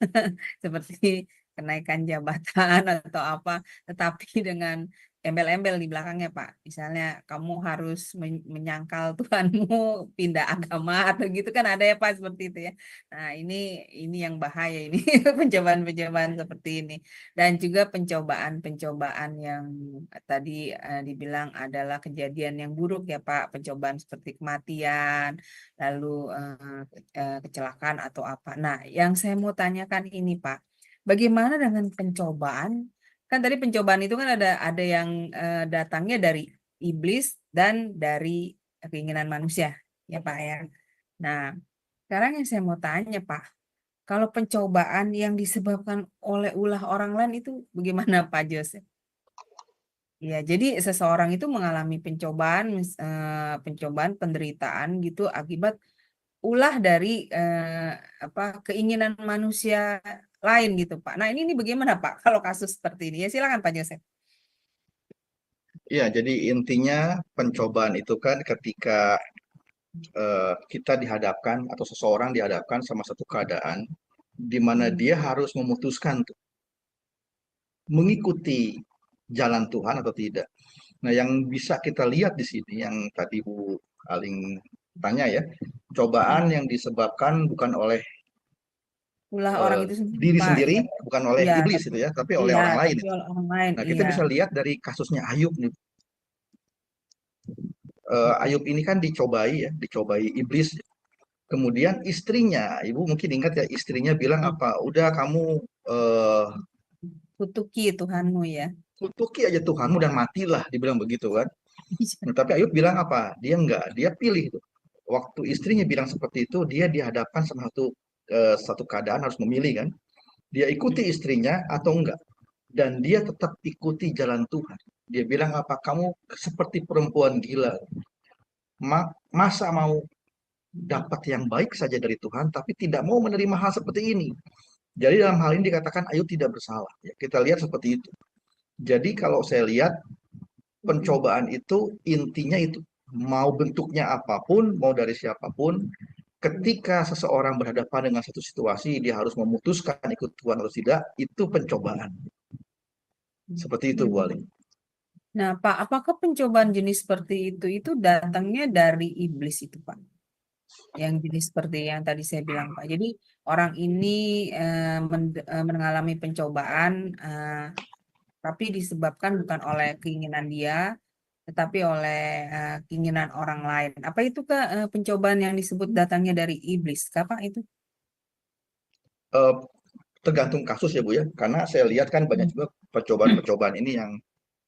Seperti kenaikan jabatan atau apa, tetapi dengan embel-embel di belakangnya Pak. Misalnya kamu harus menyangkal Tuhanmu, pindah agama atau gitu kan ada ya Pak seperti itu ya. Nah, ini yang bahaya ini pencobaan-pencobaan seperti ini. Dan juga pencobaan-pencobaan yang tadi dibilang adalah kejadian yang buruk ya Pak, pencobaan seperti kematian, lalu kecelakaan atau apa. Nah, yang saya mau tanyakan ini Pak, bagaimana dengan pencobaan? Kan tadi pencobaan itu kan ada yang datangnya dari iblis dan dari keinginan manusia, ya Pak ya. Nah, sekarang yang saya mau tanya Pak, kalau pencobaan yang disebabkan oleh ulah orang lain itu bagaimana Pak Joseph? Ya, jadi seseorang itu mengalami pencobaan, pencobaan penderitaan gitu akibat ulah dari keinginan manusia lain gitu Pak. Nah ini bagaimana Pak kalau kasus seperti ini? Ya silakan Pak Joseph. Ya, jadi intinya pencobaan itu kan ketika kita dihadapkan atau seseorang dihadapkan sama satu keadaan di mana dia harus memutuskan tuh, mengikuti jalan Tuhan atau tidak. Nah, yang bisa kita lihat di sini yang tadi Bu Aling tanya ya, cobaan yang disebabkan bukan oleh Ulah orang itu sendiri diri Pak. sendiri, Ya, bukan oleh ya, iblis tapi, itu ya, tapi oleh iya, orang lain tapi itu. oleh orang lain. Nah, kita Iya. bisa lihat dari kasusnya Ayub nih. Ayub ini kan dicobai iblis. Kemudian istrinya, ibu mungkin ingat ya, istrinya bilang apa? Udah kamu Kutuki Tuhanmu ya. kutuki aja Tuhanmu dan matilah, dibilang begitu kan. Nah, tapi Ayub bilang apa? Dia enggak, dia pilih tuh. Waktu istrinya bilang seperti itu, dia dihadapkan sama satu keadaan harus memilih kan. Dia ikuti istrinya atau enggak. Dan dia tetap ikuti jalan Tuhan. Dia bilang apa? Kamu seperti perempuan gila. Masa mau dapat yang baik saja dari Tuhan, tapi tidak mau menerima hal seperti ini. Jadi dalam hal ini dikatakan Ayub tidak bersalah. Ya, kita lihat seperti itu. Jadi kalau saya lihat pencobaan itu intinya itu mau bentuknya apapun, mau dari siapapun, ketika seseorang berhadapan dengan satu situasi dia harus memutuskan ikut Tuhan atau tidak, itu pencobaan. Seperti itu Bu Ali. Nah, Pak, apakah pencobaan jenis seperti itu datangnya dari iblis itu, Pak? Yang jenis seperti yang tadi saya bilang, Pak. Jadi orang ini mengalami pencobaan, tapi disebabkan bukan oleh keinginan dia, tetapi oleh keinginan orang lain. Apa itu pencobaan yang disebut datangnya dari iblis? Apa itu? Tergantung kasus ya Bu ya, karena saya lihat kan banyak juga percobaan-percobaan ini yang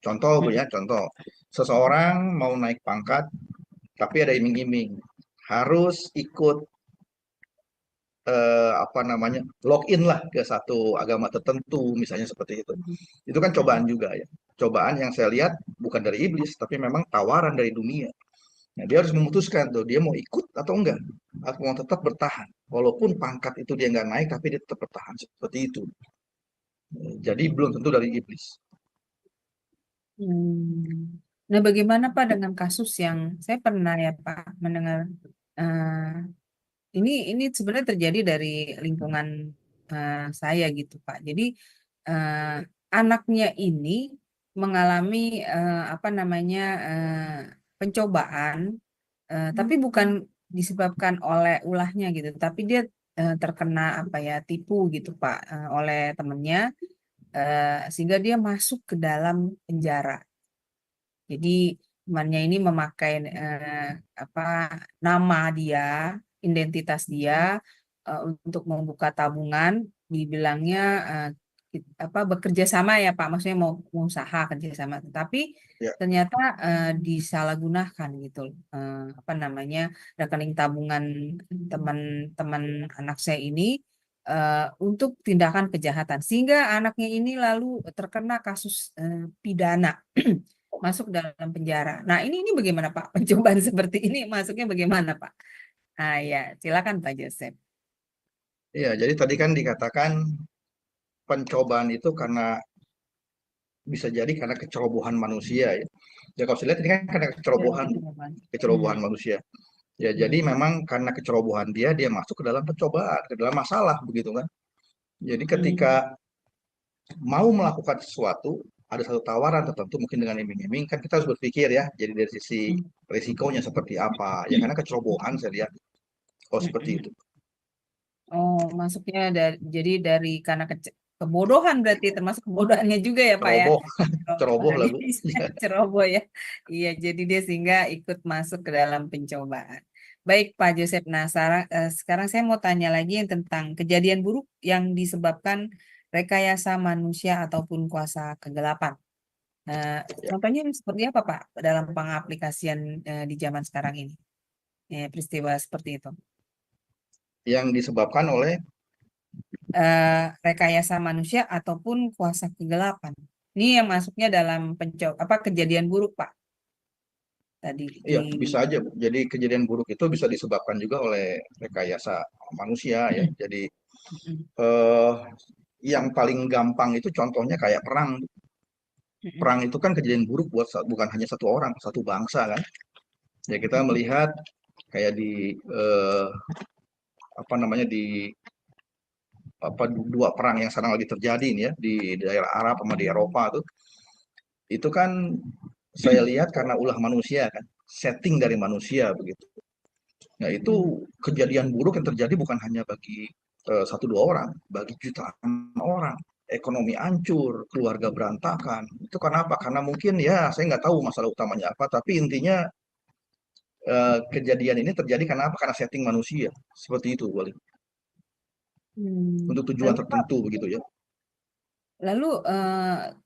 contoh Bu ya, contoh seseorang mau naik pangkat tapi ada iming-iming harus ikut login lah ke satu agama tertentu misalnya seperti itu. Itu kan cobaan juga ya. Cobaan yang saya lihat bukan dari iblis tapi memang tawaran dari dunia. Nah, dia harus memutuskan tuh dia mau ikut atau enggak, atau mau tetap bertahan. Walaupun pangkat itu dia nggak naik tapi dia tetap bertahan seperti itu. Jadi belum tentu dari iblis. Hmm. Nah, bagaimana Pak dengan kasus yang saya pernah ya Pak mendengar eh, ini sebenarnya terjadi dari lingkungan saya gitu Pak. Jadi eh, anaknya ini mengalami apa namanya pencobaan, tapi bukan disebabkan oleh ulahnya gitu, tapi dia terkena apa ya tipu gitu Pak oleh temennya, sehingga dia masuk ke dalam penjara. Jadi temannya ini memakai apa nama dia, identitas dia untuk membuka tabungan, dibilangnya apa bekerja sama ya Pak, maksudnya mau usaha kerja sama, tetapi Ya, ternyata disalahgunakan gitu, apa namanya rekening tabungan teman-teman anak saya ini untuk tindakan kejahatan, sehingga anaknya ini lalu terkena kasus pidana. Masuk dalam penjara. Nah, ini bagaimana Pak? Pencobaan seperti ini masuknya bagaimana Pak? Ah ya, silakan Pak Joseph. iya. Jadi tadi kan dikatakan pencobaan itu karena bisa jadi karena kecerobohan manusia ya. Ya kalau saya lihat ini kan karena Ya, kecerobohan pencobaan. kecerobohan manusia. Ya jadi Hmm, memang karena kecerobohan dia masuk ke dalam pencobaan, ke dalam masalah begitu kan. Jadi ketika hmm, mau melakukan sesuatu, ada satu tawaran tertentu mungkin dengan iming-iming, kan kita harus berpikir ya, jadi dari sisi hmm, risikonya seperti apa. Ya karena kecerobohan saya lihat, oh hmm, seperti hmm. itu. Oh, masuknya jadi dari karena kebodohan berarti termasuk kebodohannya juga ya Pak ya. Ceroboh, Ceroboh ceroboh lah Bu. ceroboh ya. Iya, jadi dia sehingga ikut masuk ke dalam pencobaan. Baik Pak Joseph, nah sekarang saya mau tanya lagi yang tentang kejadian buruk yang disebabkan rekayasa manusia ataupun kuasa kegelapan. Ya. Contohnya seperti apa Pak dalam pengaplikasian di zaman sekarang ini? Peristiwa seperti itu. Yang disebabkan oleh, Rekayasa manusia ataupun kuasa kegelapan. Ini yang masuknya dalam apa kejadian buruk Pak tadi iya di. bisa aja Bu. Jadi kejadian buruk itu bisa disebabkan juga oleh rekayasa manusia ya. Jadi Mm, eh, yang paling gampang itu contohnya kayak perang. mm, Perang itu kan kejadian buruk buat bukan hanya satu orang, satu bangsa kan. Ya kita mm, melihat kayak di apa namanya di apa dua perang yang sekarang lagi terjadi nih ya di daerah Arab sama di mm, Eropa tuh. Itu kan saya lihat karena ulah manusia kan, setting dari manusia begitu. Nah, itu mm, kejadian buruk yang terjadi bukan hanya bagi satu dua orang, bagi jutaan orang. Ekonomi hancur, keluarga berantakan. Itu karena apa? Karena mungkin ya saya nggak tahu masalah utamanya apa, tapi intinya kejadian ini terjadi karena apa? Karena setting manusia. Seperti itu, Wali. mm. Untuk tujuan Lalu Pak, tertentu begitu ya. lalu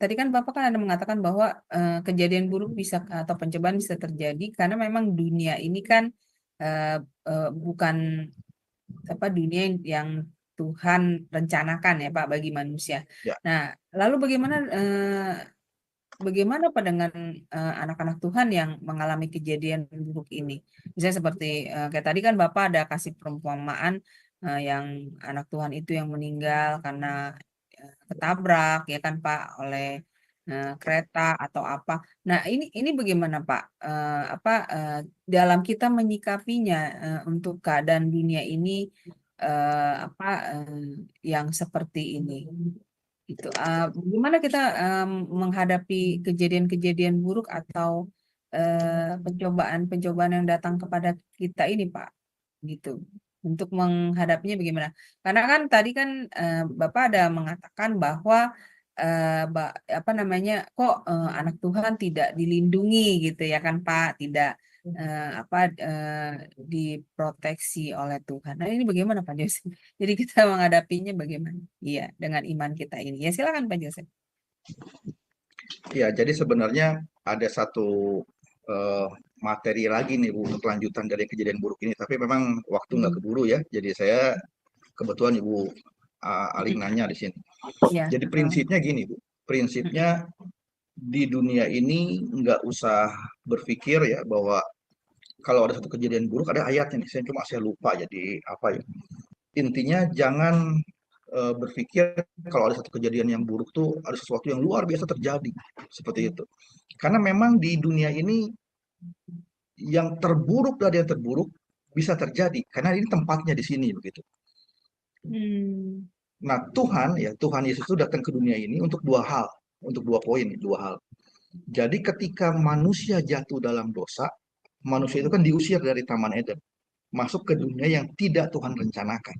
tadi kan Bapak kan ada mengatakan bahwa kejadian buruk bisa atau pencobaan bisa terjadi karena memang dunia ini kan eh, bukan apa dunia yang Tuhan rencanakan ya Pak bagi manusia. Ya, Nah, lalu bagaimana Pak dengan anak-anak Tuhan yang mengalami kejadian buruk ini? Misalnya seperti kayak tadi kan Bapak ada kasih perumpamaan yang anak Tuhan itu yang meninggal karena ketabrak ya kan Pak oleh kereta atau apa. Nah, ini bagaimana Pak? Apa dalam kita menyikapinya untuk keadaan dunia ini apa yang seperti ini? Gitu. Gimana kita menghadapi kejadian-kejadian buruk atau pencobaan-pencobaan yang datang kepada kita ini, Pak? Gitu. Untuk menghadapinya bagaimana? Karena kan tadi kan Bapak ada mengatakan bahwa apa namanya, kok anak Tuhan tidak dilindungi gitu ya kan, Pak? Tidak apa diproteksi oleh Tuhan. Nah, ini bagaimana Pak Jose? Jadi kita menghadapinya bagaimana? Iya, dengan iman kita ini. Ya silakan Pak Joseph. ya jadi sebenarnya ada satu eh, materi lagi nih Bu untuk lanjutan dari kejadian buruk ini. Tapi memang waktu nggak Hmm. keburu ya. Jadi saya kebetulan Ibu Aling nanya di sini. Ya. Jadi prinsipnya gini Bu. Prinsipnya di dunia ini nggak usah berpikir ya bahwa kalau ada satu kejadian buruk ada ayatnya nih. Saya lupa jadi apa ya. Intinya jangan berpikir kalau ada satu kejadian yang buruk tuh ada sesuatu yang luar biasa terjadi seperti itu. Karena memang di dunia ini yang terburuk dari yang terburuk bisa terjadi karena ini tempatnya di sini begitu. Hmm. Nah, Tuhan Yesus itu datang ke dunia ini untuk dua hal, untuk dua poin, dua hal. Jadi ketika manusia jatuh dalam dosa, manusia itu kan diusir dari Taman Eden, masuk ke dunia yang tidak Tuhan rencanakan.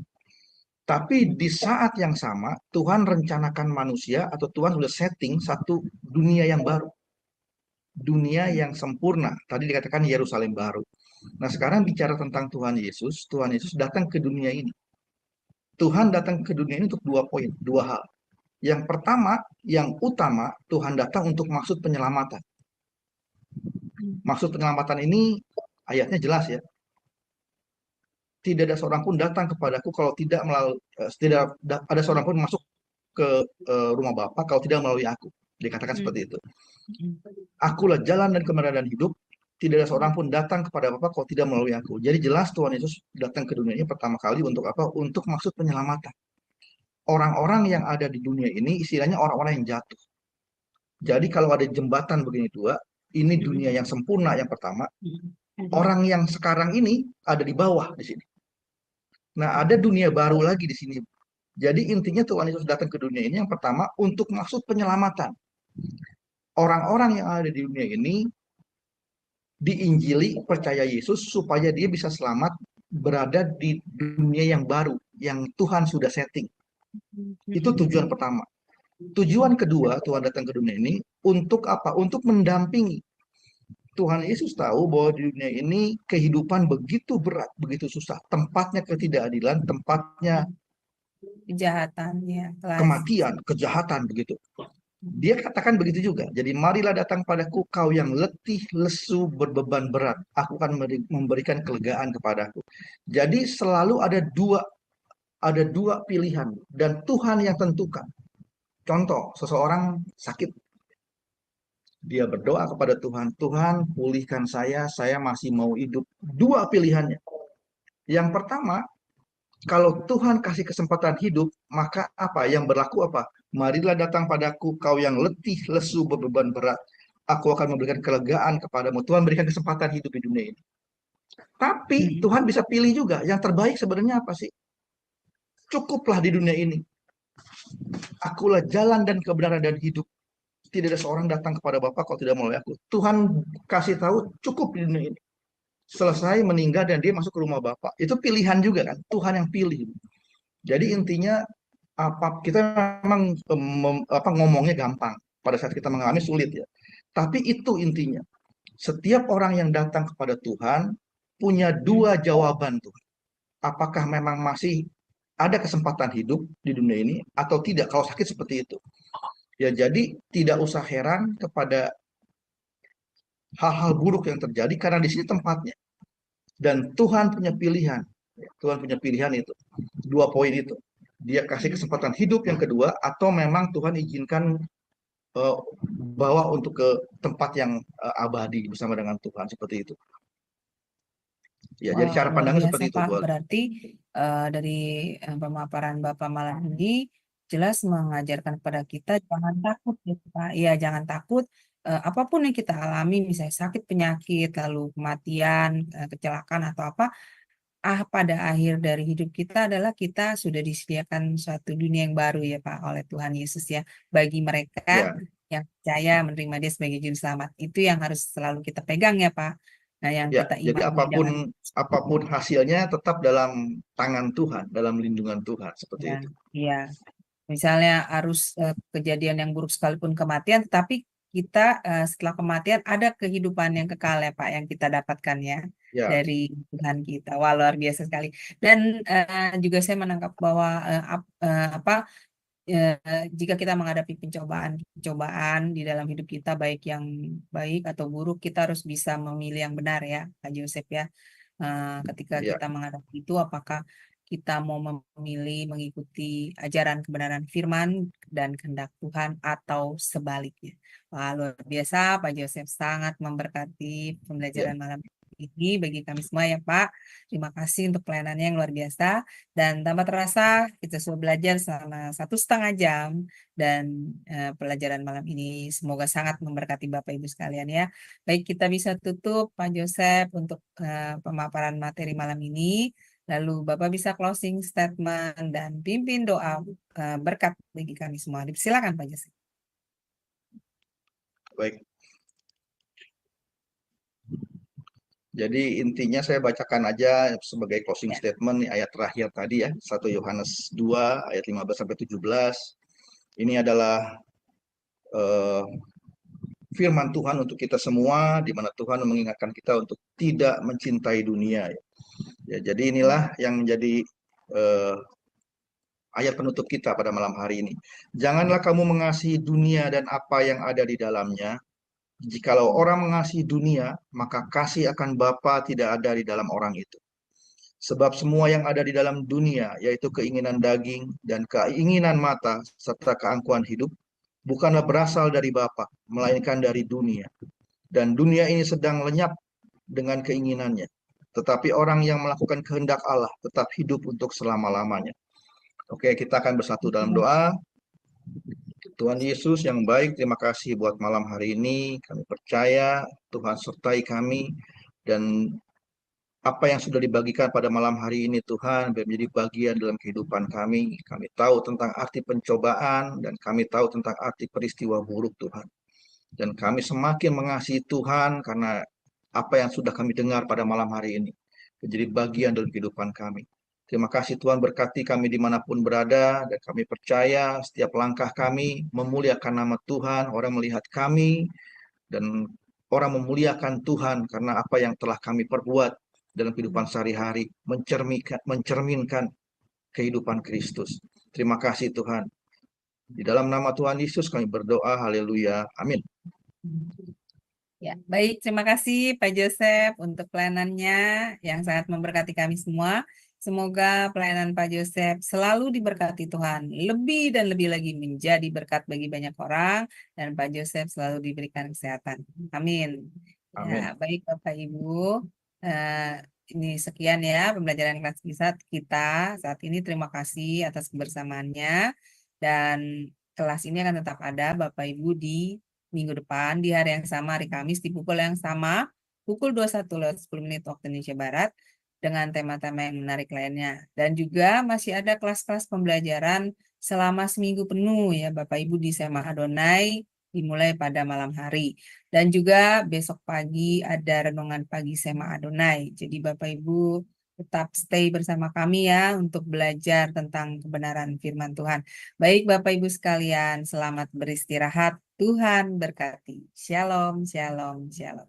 Tapi di saat yang sama, Tuhan rencanakan manusia atau Tuhan sudah setting satu dunia yang baru. Dunia yang sempurna. Tadi dikatakan Yerusalem baru. Nah, sekarang bicara tentang Tuhan Yesus datang ke dunia ini. Tuhan datang ke dunia ini untuk dua poin, dua hal. Yang pertama, yang utama, Tuhan datang untuk maksud penyelamatan. Maksud penyelamatan ini ayatnya jelas ya. Tidak ada seorang pun datang kepadaku kalau tidak melalui tidak ada seorang pun masuk ke rumah Bapa kalau tidak melalui aku. Dikatakan seperti itu. Akulah jalan dan kebenaran dan hidup. Tidak ada seorang pun datang kepada Bapa kalau tidak melalui aku. Jadi jelas Tuhan Yesus datang ke dunia ini pertama kali untuk apa? Untuk maksud penyelamatan. Orang-orang yang ada di dunia ini istilahnya orang-orang yang jatuh. Jadi kalau ada jembatan begini dua, ini dunia yang sempurna yang pertama. Orang yang sekarang ini ada di bawah di sini. Nah, ada dunia baru lagi di sini. Jadi intinya Tuhan Yesus datang ke dunia ini yang pertama untuk maksud penyelamatan. Orang-orang yang ada di dunia ini diinjili, percaya Yesus supaya dia bisa selamat berada di dunia yang baru yang Tuhan sudah setting. Itu tujuan pertama. Tujuan kedua Tuhan datang ke dunia ini untuk apa? Untuk mendampingi. Tuhan Yesus tahu bahwa di dunia ini kehidupan begitu berat, begitu susah. Tempatnya ketidakadilan, tempatnya Kejahatannya, kematian, kejahatan begitu. Dia katakan begitu juga. Jadi marilah datang padaku kau yang letih, lesu, berbeban berat. Aku akan memberikan kelegaan kepadaku. Jadi selalu ada dua pilihan dan Tuhan yang tentukan. Contoh, seseorang sakit. Dia berdoa kepada Tuhan, Tuhan pulihkan saya masih mau hidup. Dua pilihannya. Yang pertama, kalau Tuhan kasih kesempatan hidup, maka apa? Yang berlaku apa? Marilah datang padaku kau yang letih, lesu, berbeban berat. Aku akan memberikan kelegaan kepadamu. Tuhan berikan kesempatan hidup di dunia ini. Tapi Tuhan bisa pilih juga. Yang terbaik sebenarnya apa sih? Cukuplah di dunia ini. Akulah jalan dan kebenaran dan hidup. Tidak ada seorang datang kepada Bapa kalau tidak melalui aku. Tuhan kasih tahu cukup di dunia ini. Selesai meninggal dan dia masuk ke rumah Bapa. Itu pilihan juga kan. Tuhan yang pilih. Jadi intinya kita memang ngomongnya gampang. Pada saat kita mengalami sulit ya. Tapi itu intinya. Setiap orang yang datang kepada Tuhan punya dua jawaban tuh. Apakah memang masih ada kesempatan hidup di dunia ini atau tidak? Kalau sakit seperti itu. Ya jadi tidak usah heran kepada hal-hal buruk yang terjadi karena di sini tempatnya. Dan Tuhan punya pilihan. Tuhan punya pilihan itu. Dua poin itu. Dia kasih kesempatan hidup yang kedua atau memang Tuhan izinkan bawa untuk ke tempat yang abadi bersama dengan Tuhan seperti itu. Ya, jadi cara Luar pandangnya biasa, seperti itu. Pak. Boleh. Berarti dari pemaparan Bapak malam ini jelas mengajarkan kepada kita jangan takut ya, Pak. Iya, jangan takut. Apapun yang kita alami, misalnya sakit, penyakit, lalu kematian, kecelakaan atau apa, pada akhir dari hidup kita adalah kita sudah disediakan suatu dunia yang baru ya Pak oleh Tuhan Yesus ya. Bagi mereka Ya, yang percaya menerima Dia sebagai juru selamat. Itu yang harus selalu kita pegang ya Pak. Nah, yang ya. kita Jadi imani jangan apapun hasilnya tetap dalam tangan Tuhan, dalam lindungan Tuhan seperti ya, itu. iya. Misalnya harus kejadian yang buruk sekalipun kematian, tetapi kita setelah kematian ada kehidupan yang kekal ya Pak yang kita dapatkan ya Ya, dari Tuhan kita. Wah, luar biasa sekali. Dan juga saya menangkap bahwa jika kita menghadapi pencobaan di dalam hidup kita baik yang baik atau buruk, kita harus bisa memilih yang benar ya Pak Joseph ya. Ketika ya, kita menghadapi itu, apakah kita mau memilih mengikuti ajaran kebenaran firman dan kehendak Tuhan atau sebaliknya. Wah, luar biasa Pak Joseph, sangat memberkati ya. pembelajaran malam ini bagi kami semua ya Pak. Terima kasih untuk pelayanannya yang luar biasa. Dan tanpa terasa kita sudah belajar selama 1,5 jam. Dan pelajaran malam ini semoga sangat memberkati Bapak Ibu sekalian ya. Baik, kita bisa tutup Pak Joseph untuk pemaparan materi malam ini. Lalu Bapak bisa closing statement dan pimpin doa berkat bagi kami semua. Silakan Pak Joseph. Baik. Jadi intinya saya bacakan aja sebagai closing statement ayat terakhir tadi ya, 1 Yohanes 2 ayat 15 sampai 17. Ini adalah firman Tuhan untuk kita semua, di mana Tuhan mengingatkan kita untuk tidak mencintai dunia. Ya, jadi inilah yang menjadi ayat penutup kita pada malam hari ini. Janganlah kamu mengasihi dunia dan apa yang ada di dalamnya. Jikalau orang mengasihi dunia, maka kasih akan Bapa tidak ada di dalam orang itu. Sebab semua yang ada di dalam dunia, yaitu keinginan daging dan keinginan mata, serta keangkuhan hidup, bukanlah berasal dari Bapa, melainkan dari dunia. Dan dunia ini sedang lenyap dengan keinginannya. Tetapi orang yang melakukan kehendak Allah tetap hidup untuk selama-lamanya. Oke, kita akan bersatu dalam doa. Tuhan Yesus yang baik, terima kasih buat malam hari ini. Kami percaya Tuhan sertai kami, dan apa yang sudah dibagikan pada malam hari ini Tuhan menjadi bagian dalam kehidupan kami. Kami tahu tentang arti pencobaan, dan kami tahu tentang arti peristiwa buruk Tuhan. Dan kami semakin mengasihi Tuhan karena apa yang sudah kami dengar pada malam hari ini menjadi bagian dalam kehidupan kami. Terima kasih Tuhan, berkati kami dimanapun berada, dan kami percaya setiap langkah kami memuliakan nama Tuhan. Orang melihat kami dan orang memuliakan Tuhan karena apa yang telah kami perbuat dalam kehidupan sehari-hari, mencerminkan kehidupan Kristus. Terima kasih Tuhan. Di dalam nama Tuhan Yesus kami berdoa, haleluya, amin. Ya, baik, terima kasih Pak Joseph untuk pelayanannya yang sangat memberkati kami semua. Semoga pelayanan Pak Joseph selalu diberkati Tuhan, lebih dan lebih lagi menjadi berkat bagi banyak orang, dan Pak Joseph selalu diberikan kesehatan. Amin. Ya, baik Bapak Ibu, ini sekian ya pembelajaran kelas kita saat ini. Terima kasih atas kebersamaannya, dan kelas ini akan tetap ada Bapak Ibu di minggu depan di hari yang sama, hari Kamis di pukul yang sama, pukul 21:10 waktu Indonesia Barat, dengan tema-tema yang menarik lainnya. Dan juga masih ada kelas-kelas pembelajaran selama seminggu penuh ya Bapak Ibu di Sema Adonai, dimulai pada malam hari. Dan juga besok pagi ada renungan pagi Sema Adonai. Jadi Bapak Ibu tetap stay bersama kami ya untuk belajar tentang kebenaran firman Tuhan. Baik Bapak Ibu sekalian, selamat beristirahat. Tuhan berkati. Shalom, shalom, shalom.